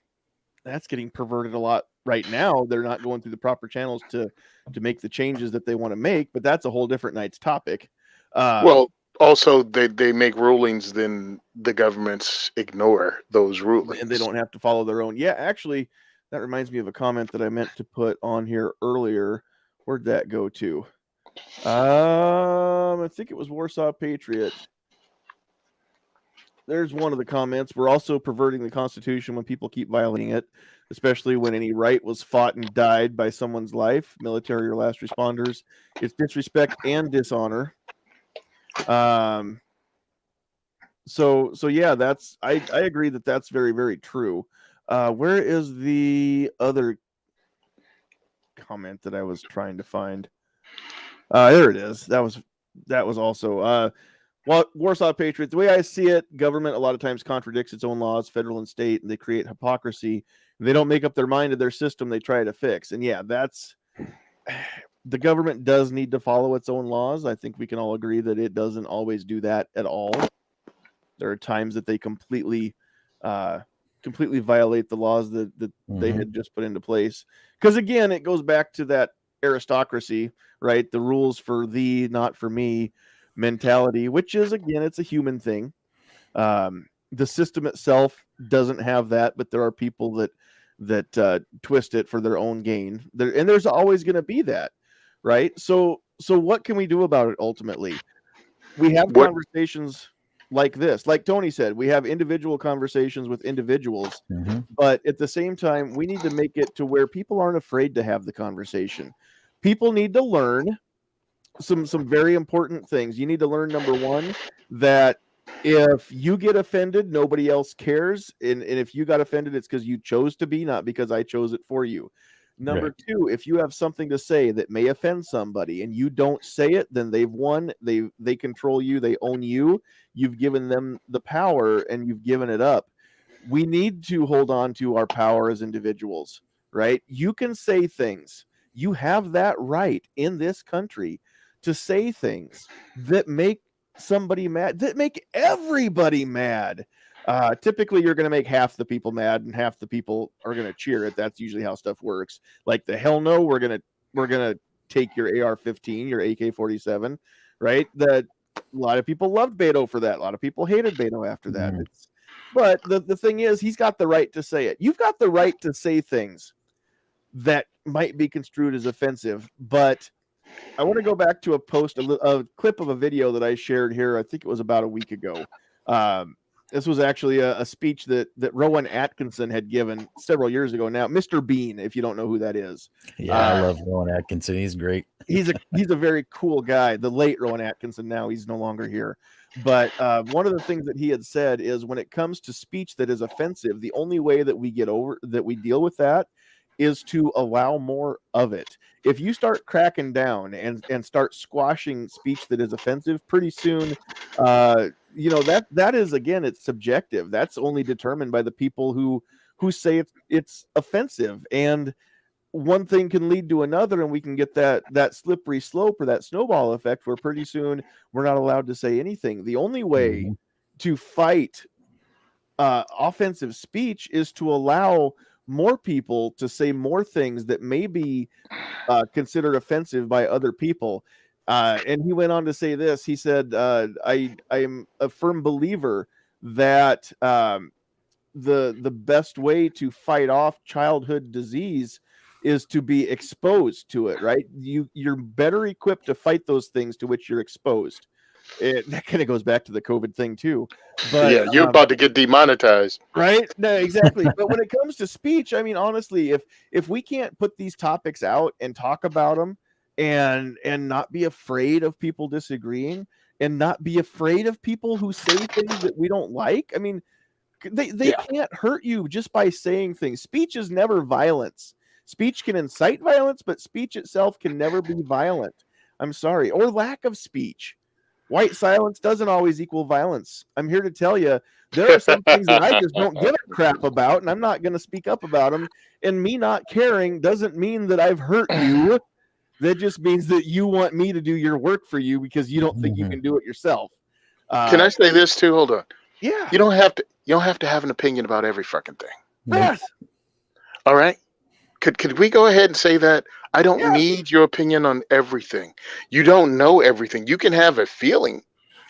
that's getting perverted a lot right now. They're not going through the proper channels to make the changes that they want to make, but that's a whole different night's topic. Well, also they make rulings, then the governments ignore those rulings, and they don't have to follow their own. Yeah, actually, that reminds me of a comment that I meant to put on here earlier. Where'd that go to? I think it was Warsaw Patriot. There's one of the comments. We're also perverting the Constitution when people keep violating it, especially when any right was fought and died by someone's life, military or last responders. It's disrespect and dishonor. So yeah, that's I agree that that's very, very true. Where is the other comment that I was trying to find? There it is. That was also Warsaw Patriot. The way I see it, government a lot of times contradicts its own laws, federal and state, and they create hypocrisy. They don't make up their mind to their system they try to fix. And yeah, that's the government does need to follow its own laws. I think we can all agree that it doesn't always do that at all. There are times that they completely violate the laws that they had just put into place. Because again, it goes back to that aristocracy, right? The rules for thee, not for me mentality, which is, again, it's a human thing. The system itself doesn't have that, but there are people that twist it for their own gain. And there's always going to be that, right? So what can we do about it ultimately? We have conversations like this. Like Tony said, we have individual conversations with individuals, but at the same time, we need to make it to where people aren't afraid to have the conversation. People need to learn some very important things. You need to learn, number one, that if you get offended, nobody else cares. And if you got offended, it's because you chose to be, not because I chose it for you. Number two, if you have something to say that may offend somebody and you don't say it, then they've won. They control you. They own you. You've given them the power and you've given it up. We need to hold on to our power as individuals, right? You can say things. You have that right in this country to say things that make somebody mad, that make everybody mad. Typically, you're going to make half the people mad, and half the people are going to cheer it. That's usually how stuff works. Like the hell no, we're gonna take your AR-15, your AK-47, right? A lot of people loved Beto for that. A lot of people hated Beto after that. But the thing is, he's got the right to say it. You've got the right to say things that might be construed as offensive, but I want to go back to a clip of a video that I shared here. I think it was about a week ago. This was actually a speech that Rowan Atkinson had given several years ago now. Mr. Bean, if you don't know who that is. Yeah, I love Rowan Atkinson. He's great. He's a very cool guy. The late Rowan Atkinson, now he's no longer here. But one of the things that he had said is when it comes to speech that is offensive, the only way that we deal with that is to allow more of it. If you start cracking down and start squashing speech that is offensive, pretty soon, that is, again, it's subjective. That's only determined by the people who say it's offensive. And one thing can lead to another, and we can get that slippery slope or that snowball effect where pretty soon we're not allowed to say anything. The only way to fight offensive speech is to allow more people to say more things that may be considered offensive by other people. And he went on to say this. He said, I am a firm believer that the best way to fight off childhood disease is to be exposed to it, right? You're better equipped to fight those things to which you're exposed. That kind of goes back to the COVID thing too. But yeah, you're about to get demonetized, right? No, exactly. But when it comes to speech, I mean, honestly, if we can't put these topics out and talk about them and not be afraid of people disagreeing and not be afraid of people who say things that we don't like, I mean, they can't hurt you just by saying things. Speech is never violence. Speech can incite violence, but speech itself can never be violent. I'm sorry. Or lack of speech. White silence doesn't always equal violence. I'm here to tell you there are some things that I just don't give a crap about, and I'm not going to speak up about them. And me not caring doesn't mean that I've hurt you. That just means that you want me to do your work for you because you don't think you can do it yourself. Can I say this too? Hold on. Yeah. You don't have to have an opinion about every fucking thing. Yes. All right. Could we go ahead and say that? I don't Yeah. need your opinion on everything. You don't know everything. You can have a feeling.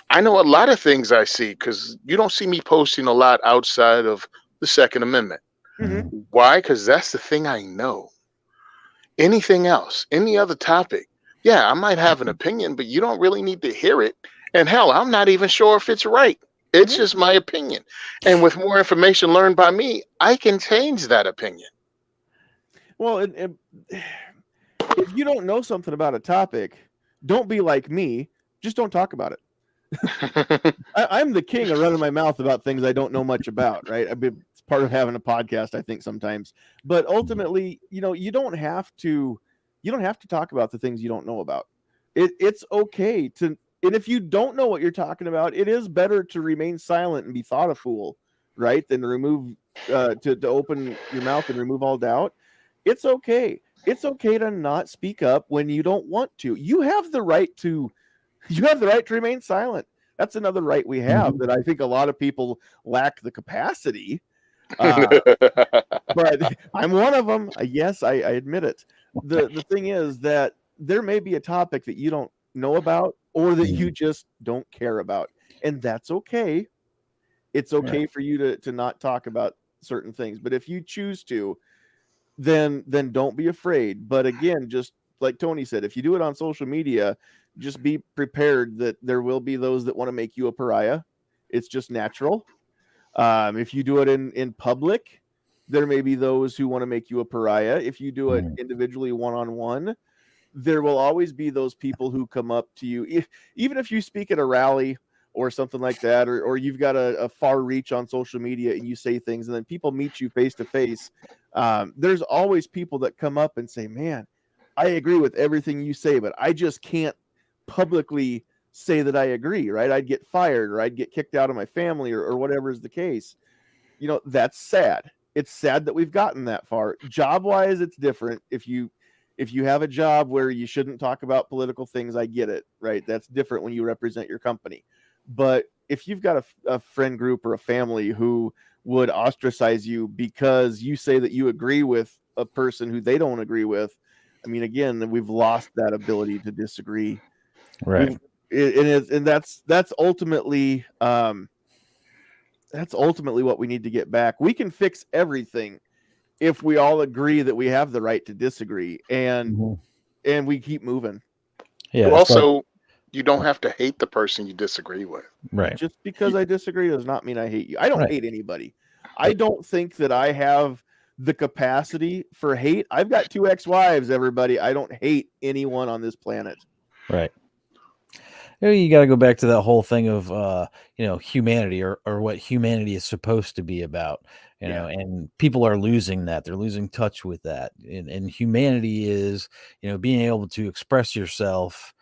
I know a lot of things I see because you don't see me posting a lot outside of the Second Amendment. Mm-hmm. Why? Because that's the thing I know. Anything else, any other topic, yeah, I might have an opinion, but you don't really need to hear it. And hell, I'm not even sure if it's right. It's Mhm. just my opinion. And with more information learned by me, I can change that opinion. Well, if you don't know something about a topic, don't be like me. Just don't talk about it. I'm the king of running my mouth about things I don't know much about, right? It's part of having a podcast, I think, sometimes. But ultimately, you don't have to talk about the things you don't know about. It's okay to, and if you don't know what you're talking about, it is better to remain silent and be thought a fool, right? Than to remove to open your mouth and remove all doubt. It's okay. It's okay to not speak up when you don't want to. You have the right to remain silent. That's another right we have that I think a lot of people lack the capacity. But I'm one of them. Yes, I admit it. The thing is that there may be a topic that you don't know about or that you just don't care about, and that's okay. It's okay for you to not talk about certain things, but if you choose to, then don't be afraid. But again, just like Tony said, if you do it on social media, just be prepared that there will be those that want to make you a pariah. It's just natural. If you do it in public, there may be those who want to make you a pariah. If you do it individually, one-on-one, there will always be those people who come up to you, even if you speak at a rally or something like that, or you've got a far reach on social media and you say things and then people meet you face to face. There's always people that come up and say, man, I agree with everything you say, but I just can't publicly say that I agree, right? I'd get fired or I'd get kicked out of my family or whatever is the case. That's sad. It's sad that we've gotten that far. Job wise, it's different. If you have a job where you shouldn't talk about political things, I get it, right? That's different when you represent your company. But if you've got a friend group or a family who would ostracize you because you say that you agree with a person who they don't agree with, I mean, again, we've lost that ability to disagree. Right. And that's ultimately what we need to get back. We can fix everything if we all agree that we have the right to disagree and we keep moving. Yeah. Also, you don't have to hate the person you disagree with. Right. Just because I disagree does not mean I hate you. I don't Right. hate anybody. I don't think that I have the capacity for hate. I've got 2 ex-wives, everybody. I don't hate anyone on this planet. Right. You got to go back to that whole thing of humanity or what humanity is supposed to be about, and people are losing that. They're losing touch with that. And humanity is, being able to express yourself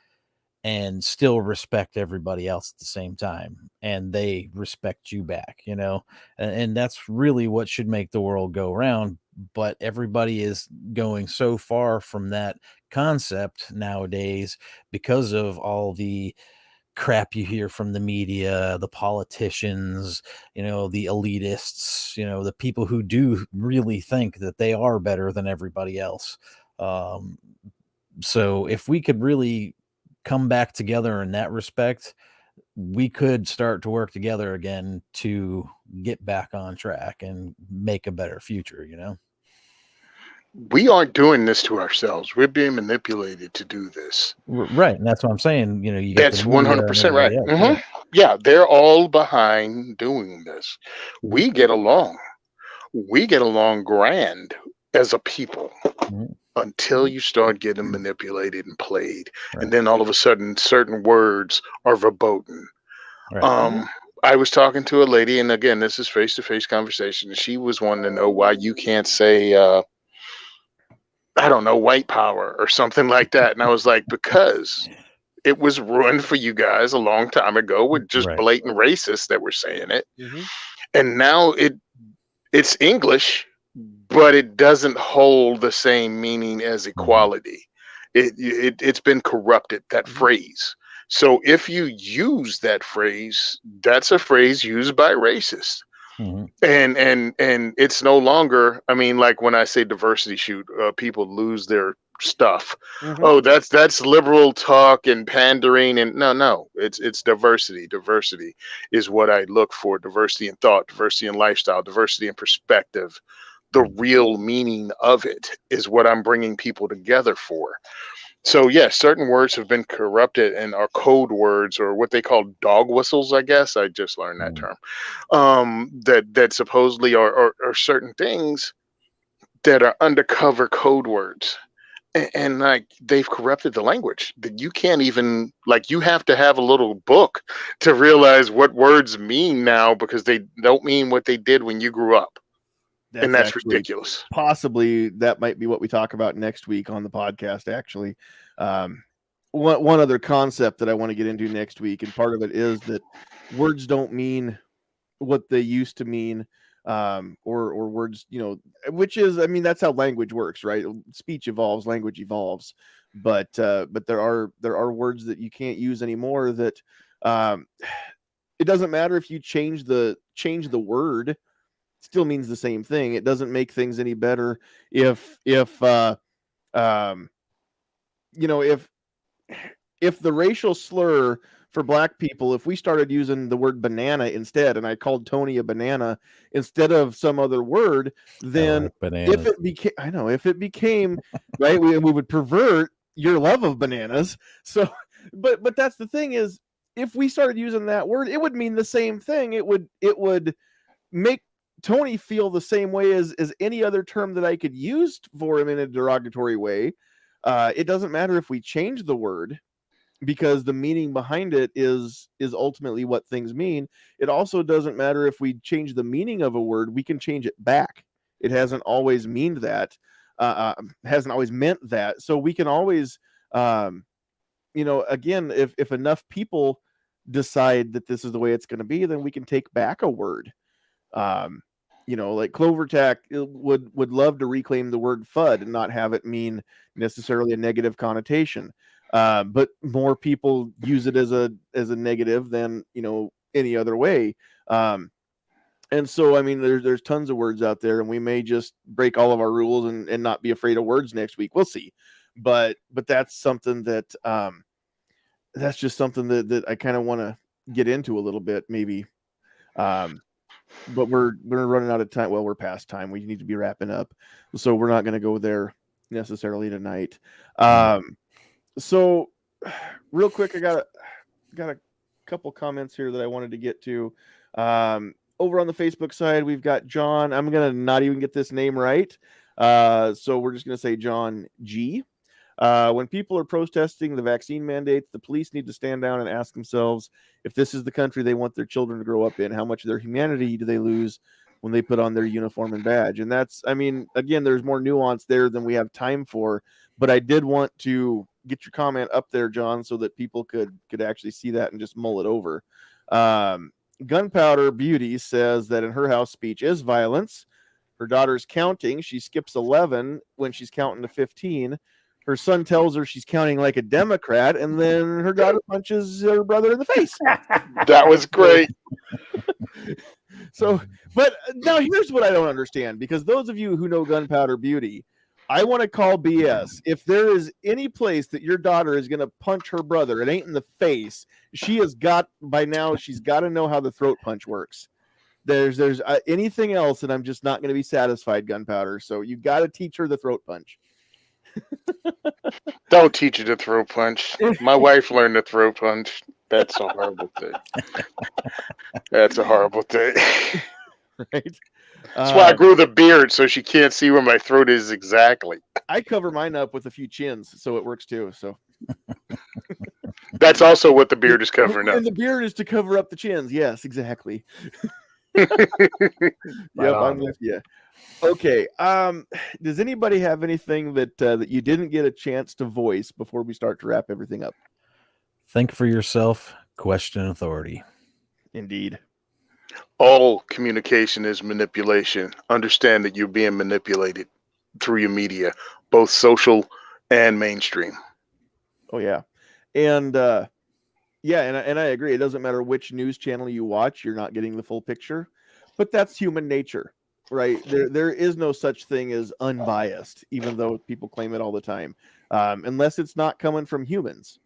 and still respect everybody else at the same time, and they respect you back, and that's really what should make the world go round. But everybody is going so far from that concept nowadays because of all the crap you hear from the media, the politicians, the elitists, the people who do really think that they are better than everybody else. So if we could really come back together in that respect, we could start to work together again to get back on track and make a better future, We aren't doing this to ourselves. We're being manipulated to do this. Right. And that's what I'm saying. You get the That's media and 100% right. everybody else. Yeah, they're all behind doing this. We get along. We get along grand as a people until you start getting manipulated and played. Right. And then all of a sudden, certain words are verboten. Right. I was talking to a lady, and again, this is face-to-face conversation, and she was wanting to know why you can't say, I don't know, white power or something like that. And I was like, because it was ruined for you guys a long time ago with just Right. blatant racists that were saying it. And now it's English, but it doesn't hold the same meaning as equality. It's been corrupted, that phrase. So if you use that phrase, that's a phrase used by racists. And it's no longer, I mean, like when I say diversity, shoot, people lose their stuff. Oh, that's liberal talk and pandering, and no, it's diversity. Diversity is what I look for. Diversity in thought, diversity in lifestyle, diversity in perspective. The real meaning of it is what I'm bringing people together for. So yes, certain words have been corrupted and are code words, or what they call dog whistles, I guess. I just learned that term. That supposedly are certain things that are undercover code words. And like they've corrupted the language that you can't even, like, you have to have a little book to realize what words mean now, because they don't mean what they did when you grew up. And that's ridiculous. Possibly that might be what we talk about next week on the podcast. Actually, one other concept that I want to get into next week, and part of it is that words don't mean what they used to mean, or words, which is, I mean, that's how language works, right? Speech evolves, language evolves, but there are words that you can't use anymore. That it doesn't matter if you change the word. Still means the same thing. It doesn't make things any better if if the racial slur for black people, if we started using the word banana instead, and I called Tony a banana instead of some other word, then if it became right, we would pervert your love of bananas. So, but that's the thing, is if we started using that word, it would mean the same thing. It would make Tony feel the same way as any other term that I could use for him in a derogatory way. It doesn't matter if we change the word, because the meaning behind it is ultimately what things mean. It also doesn't matter if we change the meaning of a word. We can change it back. It hasn't always meant that. So we can always, again, if enough people decide that this is the way it's going to be, then we can take back a word. Like Clovertack would love to reclaim the word FUD and not have it mean necessarily a negative connotation. But more people use it as a negative than, any other way. And so, I mean, there's tons of words out there, and we may just break all of our rules and not be afraid of words next week. We'll see. But that's something that, that's just something that I kind of want to get into a little bit, maybe. But we're running out of time. Well, we're past time. We need to be wrapping up, so we're not going to go there necessarily tonight. So real quick, I got a couple comments here that I wanted to get to. Over on the Facebook side, we've got John. I'm going to not even get this name right. So we're just going to say John G. When people are protesting the vaccine mandates, the police need to stand down and ask themselves, if this is the country they want their children to grow up in, how much of their humanity do they lose when they put on their uniform and badge? And that's, I mean, again, there's more nuance there than we have time for, but I did want to get your comment up there, John, so that people could actually see that and just mull it over. Gunpowder Beauty says that in her house, speech is violence. Her daughter's counting. She skips 11 when she's counting to 15. Her son tells her she's counting like a Democrat, and then her daughter punches her brother in the face. That was great. So, but now here's what I don't understand, because those of you who know Gunpowder Beauty, I want to call BS. If there is any place that your daughter is going to punch her brother, it ain't in the face. She's got to know how the throat punch works. There's anything else, and I'm just not going to be satisfied, Gunpowder. So you got to teach her the throat punch. Don't teach her the throat punch. My wife learned the throat punch. That's a horrible thing. That's a horrible thing. Right? That's why I grew the beard, so she can't see where my throat is exactly. I cover mine up with a few chins, so it works too. So that's also what the beard is covering up. And the beard is to cover up the chins. Yes, exactly. Yep, I'm with you. Okay. Does anybody have anything that you didn't get a chance to voice before we start to wrap everything up? Think for yourself. Question authority. Indeed. All communication is manipulation. Understand that you're being manipulated through your media, both social and mainstream. Oh yeah, and and I agree. It doesn't matter which news channel you watch; you're not getting the full picture. but that's human nature, right? There is no such thing as unbiased, even though people claim it all the time, unless it's not coming from humans.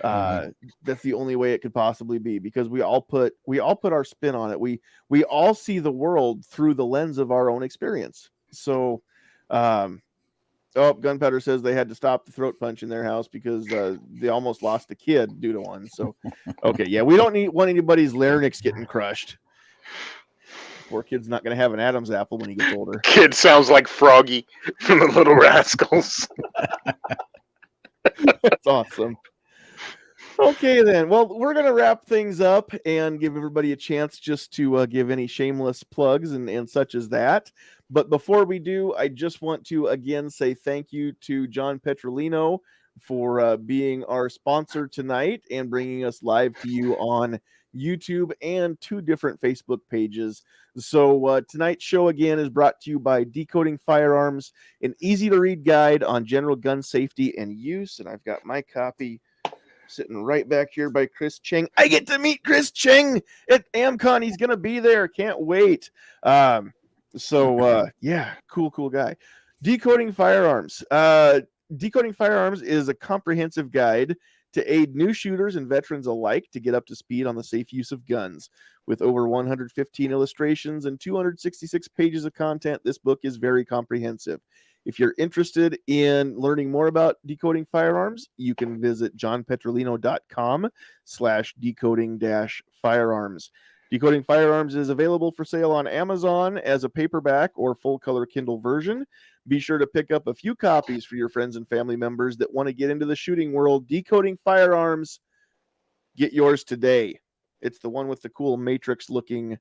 That's the only way it could possibly be, because we all put our spin on it. We all see the world through the lens of our own experience. So, Gunpowder says they had to stop the throat punch in their house because they almost lost a kid due to one. So, okay, yeah, we don't want anybody's larynx getting crushed. Poor kid's not going to have an Adam's apple when he gets older. Kid sounds like Froggy from the Little Rascals. That's awesome. Okay, then. Well, we're going to wrap things up and give everybody a chance just to give any shameless plugs and such as that. But before we do, I just want to again say thank you to John Petrolino for being our sponsor tonight and bringing us live to you on YouTube and 2 different Facebook pages. So tonight's show again is brought to you by Decoding Firearms, an easy-to-read guide on general gun safety and use. And I've got my copy sitting right back here by Chris Cheng. I get to meet Chris Cheng at AmCon. He's going to be there. Can't wait. Yeah, cool guy. Decoding Firearms. Decoding Firearms is a comprehensive guide to aid new shooters and veterans alike to get up to speed on the safe use of guns. With over 115 illustrations and 266 pages of content, this book is very comprehensive. If you're interested in learning more about Decoding Firearms, you can visit johnpetrolino.com/decoding-firearms. Decoding Firearms is available for sale on Amazon as a paperback or full-color Kindle version. Be sure to pick up a few copies for your friends and family members that want to get into the shooting world. Decoding Firearms, get yours today. It's the one with the cool Matrix-looking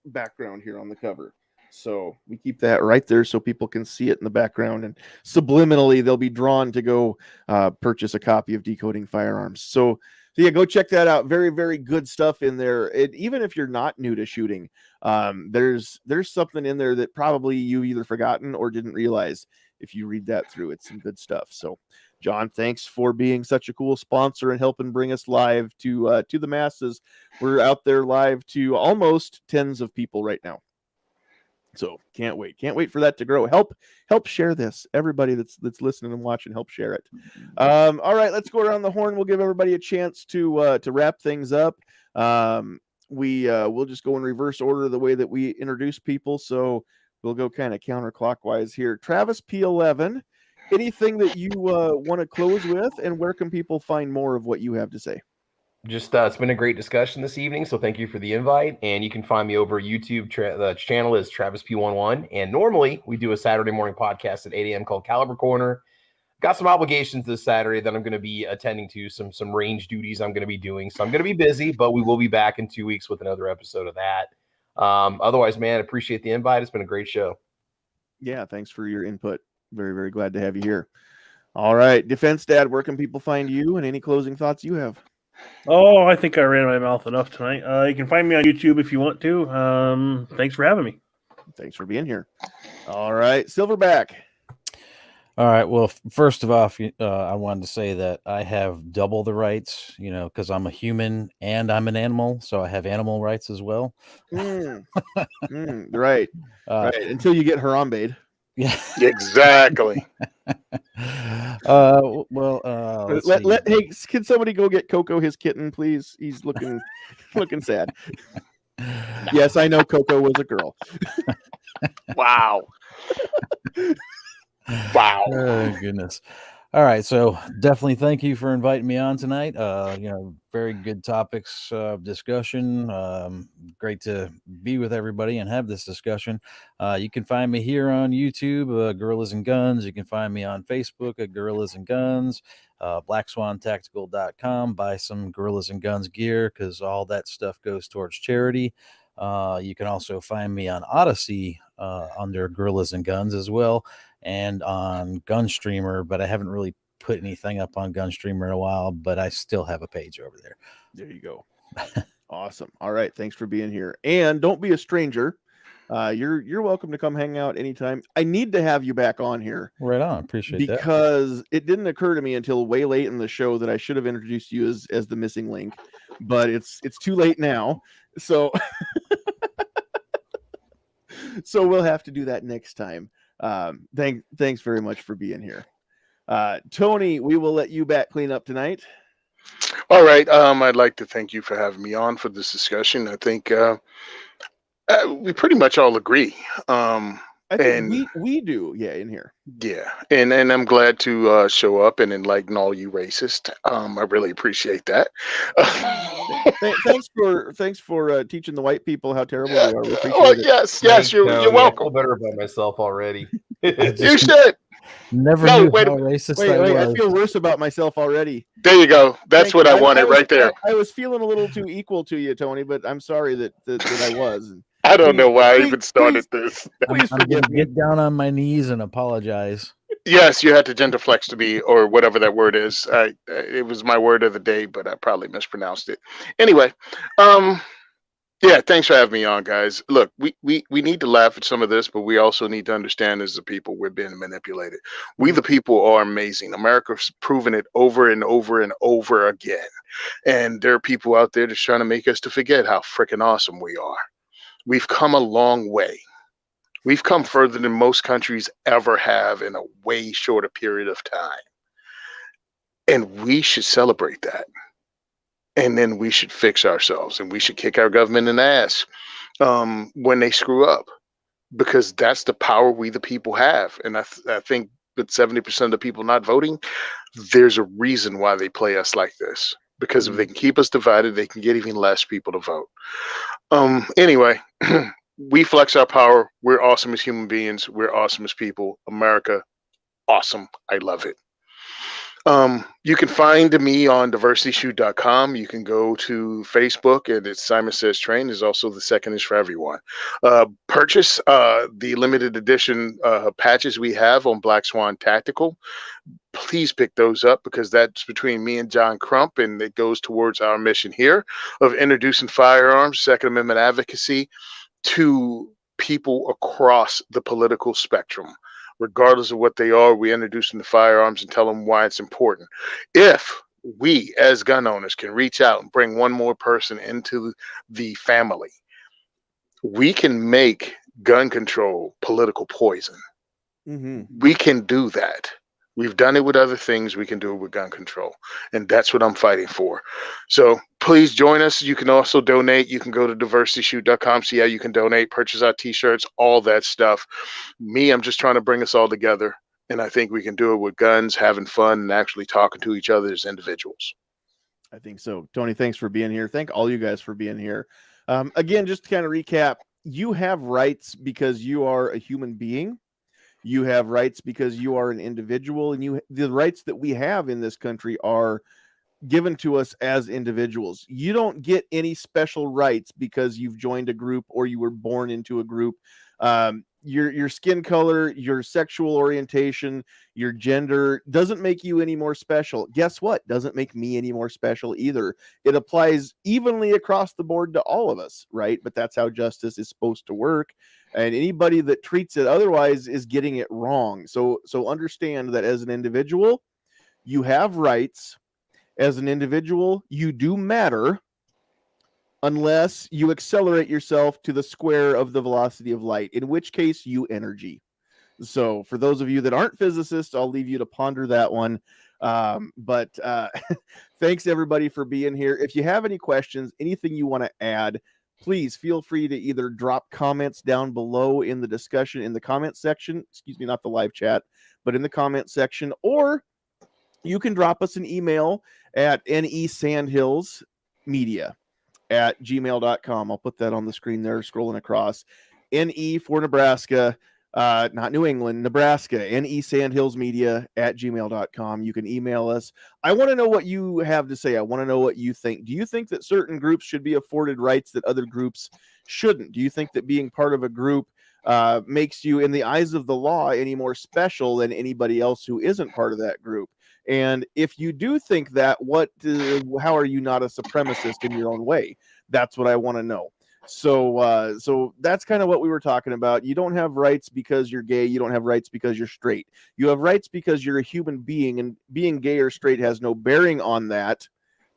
background here on the cover. So we keep that right there so people can see it in the background, and subliminally they'll be drawn to go purchase a copy of Decoding Firearms. So yeah, go check that out. Very, very good stuff in there. Even if you're not new to shooting, there's something in there that probably you either forgotten or didn't realize. If you read that through, it's some good stuff. So, John, thanks for being such a cool sponsor and helping bring us live to the masses. We're out there live to almost tens of people right now. So can't wait for that to grow. Help share this. Everybody that's listening and watching, help share it. All right, let's go around the horn. We'll give everybody a chance to wrap things up. We'll just go in reverse order the way that we introduce people. So we'll go kind of counterclockwise here. Travis P11, anything that you want to close with, and where can people find more of what you have to say? Just it's been a great discussion this evening, so thank you for the invite. And you can find me over YouTube. The channel is Travis P11, and normally we do a Saturday morning podcast at 8 a.m. called Caliber Corner. Got some obligations this Saturday that I'm going to be attending to, some range duties I'm going to be doing, so I'm going to be busy, but we will be back in 2 weeks with another episode of that. Otherwise, man, appreciate the invite. It's been a great show. Yeah, thanks for your input. Very, very glad to have you here. All right, Defense Dad, where can people find you, and any closing thoughts you have? Oh, I think I ran my mouth enough tonight. You can find me on YouTube if you want to. Thanks for having me. Thanks for being here. All right, Silverback. All right. Well, first of all, I wanted to say that I have double the rights, because I'm a human and I'm an animal. So I have animal rights as well. Right. Right. Until you get Harambe'd. Yeah, Exactly. Hey, can somebody go get Coco his kitten, please? He's looking sad. Yes, I know Coco was a girl. Wow. Wow. Oh, goodness. All right. So definitely thank you for inviting me on tonight. Very good topics of discussion. Great to be with everybody and have this discussion. You can find me here on YouTube, Gorillas and Guns. You can find me on Facebook at Gorillas and Guns, BlackSwanTactical.com. Buy some Gorillas and Guns gear because all that stuff goes towards charity. You can also find me on Odyssey under Gorillas and Guns as well, and on Gunstreamer, but I haven't really put anything up on Gunstreamer in a while, but I still have a page over there. There you go. Awesome. All right. Thanks for being here. And don't be a stranger. You're welcome to come hang out anytime. I need to have you back on here. Right on. Appreciate that. Because it didn't occur to me until way late in the show that I should have introduced you as the missing link, but it's too late now. So So we'll have to do that next time. Thanks very much for being here. Tony, we will let you back clean up tonight. All right. I'd like to thank you for having me on for this discussion. I think we pretty much all agree. I think we do, yeah, in here. Yeah, and I'm glad to show up and enlighten all you racist. I really appreciate that. Thanks for teaching the white people how terrible we are. We appreciate Oh, it. yes, Thanks, you're Tony. I welcome. feel better about myself already. You should. Never No, knew wait a how minute. racist Wait, I was. I feel worse about myself already. There you go. That's Thank what you. I wanted right there. I was feeling a little too equal to you, Tony, but I'm sorry that I was. And I don't know why I please- even started this. Please I'm going forgive to me. get down on my knees and apologize. Yes, you had to genderflex to me, or whatever that word is. It was my word of the day, but I probably mispronounced it. Anyway, yeah, thanks for having me on, guys. Look, we need to laugh at some of this, but we also need to understand as the people we're being manipulated. We the people are amazing. America's proven it over and over and over again. And there are people out there that's trying to make us to forget how freaking awesome we are. We've come a long way. We've come further than most countries ever have in a way shorter period of time. And we should celebrate that. And then we should fix ourselves and we should kick our government in the ass when they screw up, because that's the power we the people have. And I think with 70% of the people not voting, there's a reason why they play us like this. Because if they can keep us divided, they can get even less people to vote. Anyway, we flex our power. We're awesome as human beings. We're awesome as people. America, awesome. I love it. You can find me on diversityshoot.com. You can go to Facebook, and it's Simon Says Train. There's also the second is for everyone. Purchase the limited edition patches we have on Black Swan Tactical. Please pick those up, because that's between me and John Crump, and it goes towards our mission here of introducing firearms, Second Amendment advocacy to people across the political spectrum. Regardless of what they are, we introduce them to firearms and tell them why it's important. If we, as gun owners, can reach out and bring one more person into the family, we can make gun control political poison. We can do that. We've done it with other things. We can do it with gun control. And that's what I'm fighting for. So please join us. You can also donate. You can go to diversityshoot.com, see how you can donate, purchase our t-shirts, all that stuff. Me, I'm just trying to bring us all together. And I think we can do it with guns, having fun, and actually talking to each other as individuals. I think so. Tony, thanks for being here. Thank all you guys for being here. Again, just to kind of recap, you have rights because you are a human being. You have rights because you are an individual, and the rights that we have in this country are given to us as individuals. You don't get any special rights because you've joined a group or you were born into a group. Your skin color, your sexual orientation, your gender doesn't make you any more special. Guess what? Doesn't make me any more special either. It applies evenly across the board to all of us, right? But that's how justice is supposed to work. And anybody that treats it otherwise is getting it wrong. So understand that as an individual, you have rights. As an individual, you do matter, unless you accelerate yourself to the square of the velocity of light, in which case you energy. So for those of you that aren't physicists, I'll leave you to ponder that one. But thanks everybody for being here. If you have any questions, anything you want to add, please feel free to either drop comments down below in the discussion in the comment section, excuse me, not the live chat, but in the comment section, or you can drop us an email at nesandhillsmedia@gmail.com. I'll put that on the screen there, scrolling across. NE for Nebraska, not New England, Nebraska, nesandhillsmedia@gmail.com. You can email us. I want to know what you have to say. I want to know what you think. Do you think that certain groups should be afforded rights that other groups shouldn't? Do you think that being part of a group makes you, in the eyes of the law, any more special than anybody else who isn't part of that group? And if you do think that, how are you not a supremacist in your own way? That's what I want to know. So that's kind of what we were talking about. You don't have rights because you're gay. You don't have rights because you're straight. You have rights because you're a human being, and being gay or straight has no bearing on that.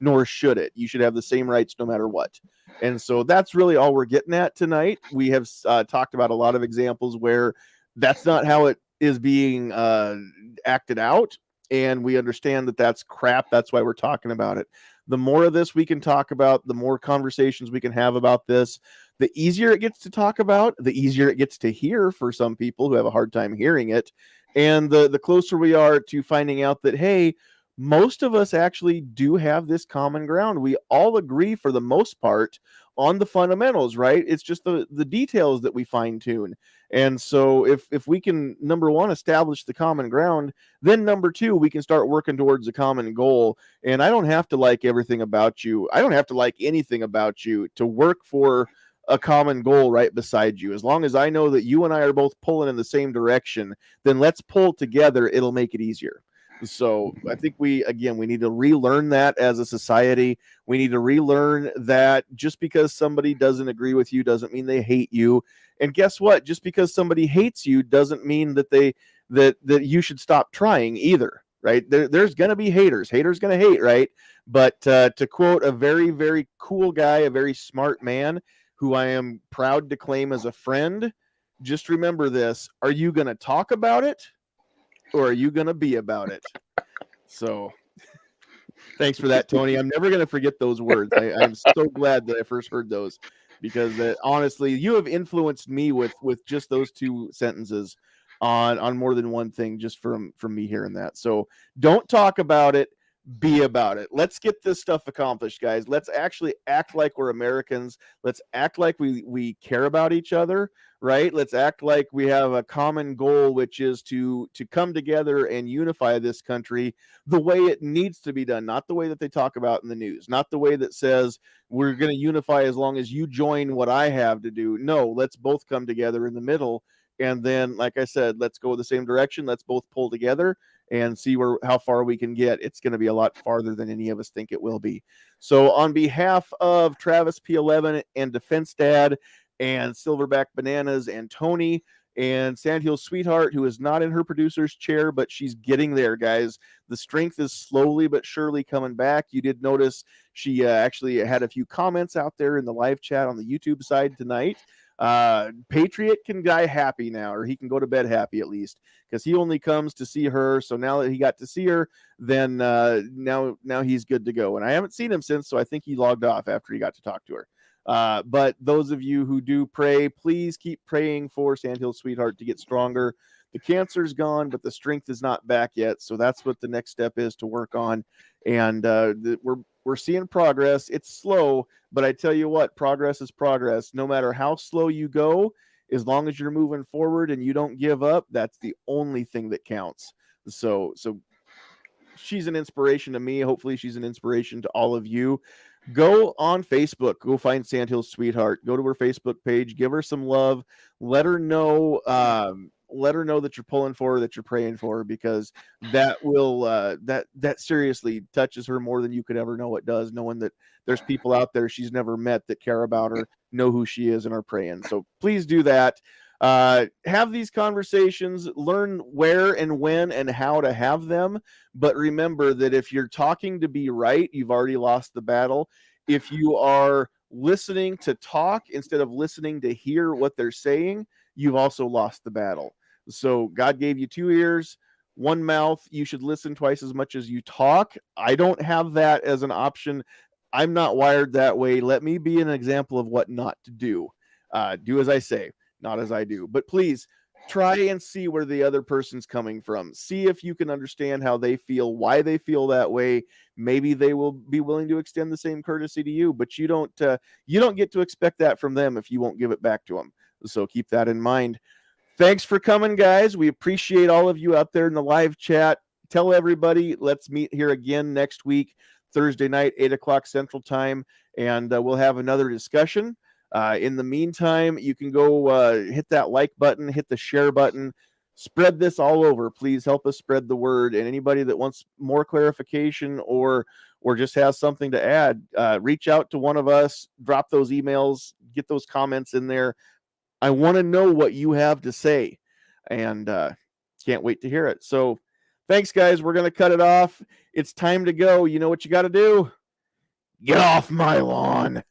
nor should it. You should have the same rights no matter what. And so that's really all we're getting at tonight. We have talked about a lot of examples where that's not how it is being acted out, and we understand that that's crap. That's why we're talking about it. The more of this we can talk about, the more conversations we can have about this, the easier it gets to talk about, the easier it gets to hear for some people who have a hard time hearing it, and the closer we are to finding out that, hey, most of us actually do have this common ground. We all agree for the most part on the fundamentals, right? It's just the details that we fine tune. And so if we can, number one, establish the common ground, then number two, we can start working towards a common goal. And I don't have to like everything about you. I don't have to like anything about you to work for a common goal right beside you. As long as I know that you and I are both pulling in the same direction, then let's pull together. It'll make it easier. So I think we need to relearn that as a society. We need to relearn that just because somebody doesn't agree with you doesn't mean they hate you. And guess what? Just because somebody hates you doesn't mean that that you should stop trying either, right? There's going to be haters. Haters going to hate, right? But to quote a very, very cool guy, a very smart man who I am proud to claim as a friend, just remember this. Are you going to talk about it? Or are you going to be about it? So thanks for that, Tony. I'm never going to forget those words. I'm so glad that I first heard those, because honestly, you have influenced me with just those two sentences on more than one thing, just from me hearing that. So don't talk about it, be about it. Let's get this stuff accomplished, guys. Let's actually act like we're Americans. Let's act like we care about each other, right? Let's act like we have a common goal, which is to come together and unify this country the way it needs to be done, not the way that they talk about in the news, not the way that says we're going to unify as long as you join what I have to do. No, let's both come together in the middle. And then, like I said, let's go the same direction. Let's both pull together and see how far we can get. It's going to be a lot farther than any of us think it will be. So on behalf of Travis P11 and Defense Dad and Silverback Bananas and Tony and Sandhills Sweetheart, who is not in her producer's chair, but she's getting there, guys. The strength is slowly but surely coming back. You did notice she actually had a few comments out there in the live chat on the YouTube side tonight. Patriot can die happy now, or he can go to bed happy at least, because he only comes to see her. So now that he got to see her, then now he's good to go. And I haven't seen him since, so I think he logged off after he got to talk to her. But those of you who do pray, please keep praying for Sandhills Sweetheart to get stronger. The cancer's gone, but the strength is not back yet. So that's what the next step is to work on. And we're seeing progress. It's slow, but I tell you what, progress is progress. No matter how slow you go, as long as you're moving forward and you don't give up, that's the only thing that counts. So she's an inspiration to me. Hopefully she's an inspiration to all of you. Go on Facebook. Go find Sandhills Sweetheart. Go to her Facebook page. Give her some love. Let her know. Let her know that you're pulling for her, that you're praying for her, because that will that seriously touches her more than you could ever know it does. Knowing that there's people out there she's never met that care about her, know who she is, and are praying. So please do that. Have these conversations, learn where and when and how to have them. But remember that if you're talking to be right, you've already lost the battle. If you are listening to talk instead of listening to hear what they're saying, you've also lost the battle. So God gave you two ears, one mouth. You should listen twice as much as you talk. I don't have that as an option. I'm not wired that way. Let me be an example of what not to do. Do as I say, not as I do. But please try and see where the other person's coming from. See if you can understand how they feel, why they feel that way. Maybe they will be willing to extend the same courtesy to you, but you don't get to expect that from them if you won't give it back to them. So keep that in mind. Thanks for coming, guys. We appreciate all of you out there in the live chat. Tell everybody, let's meet here again next week, Thursday night, 8:00 Central Time, and we'll have another discussion. In the meantime, you can go hit that like button, hit the share button, spread this all over. Please help us spread the word. And anybody that wants more clarification or just has something to add, reach out to one of us, drop those emails, get those comments in there. I want to know what you have to say, and can't wait to hear it. So thanks, guys. We're going to cut it off. It's time to go. You know what you got to do? Get off my lawn.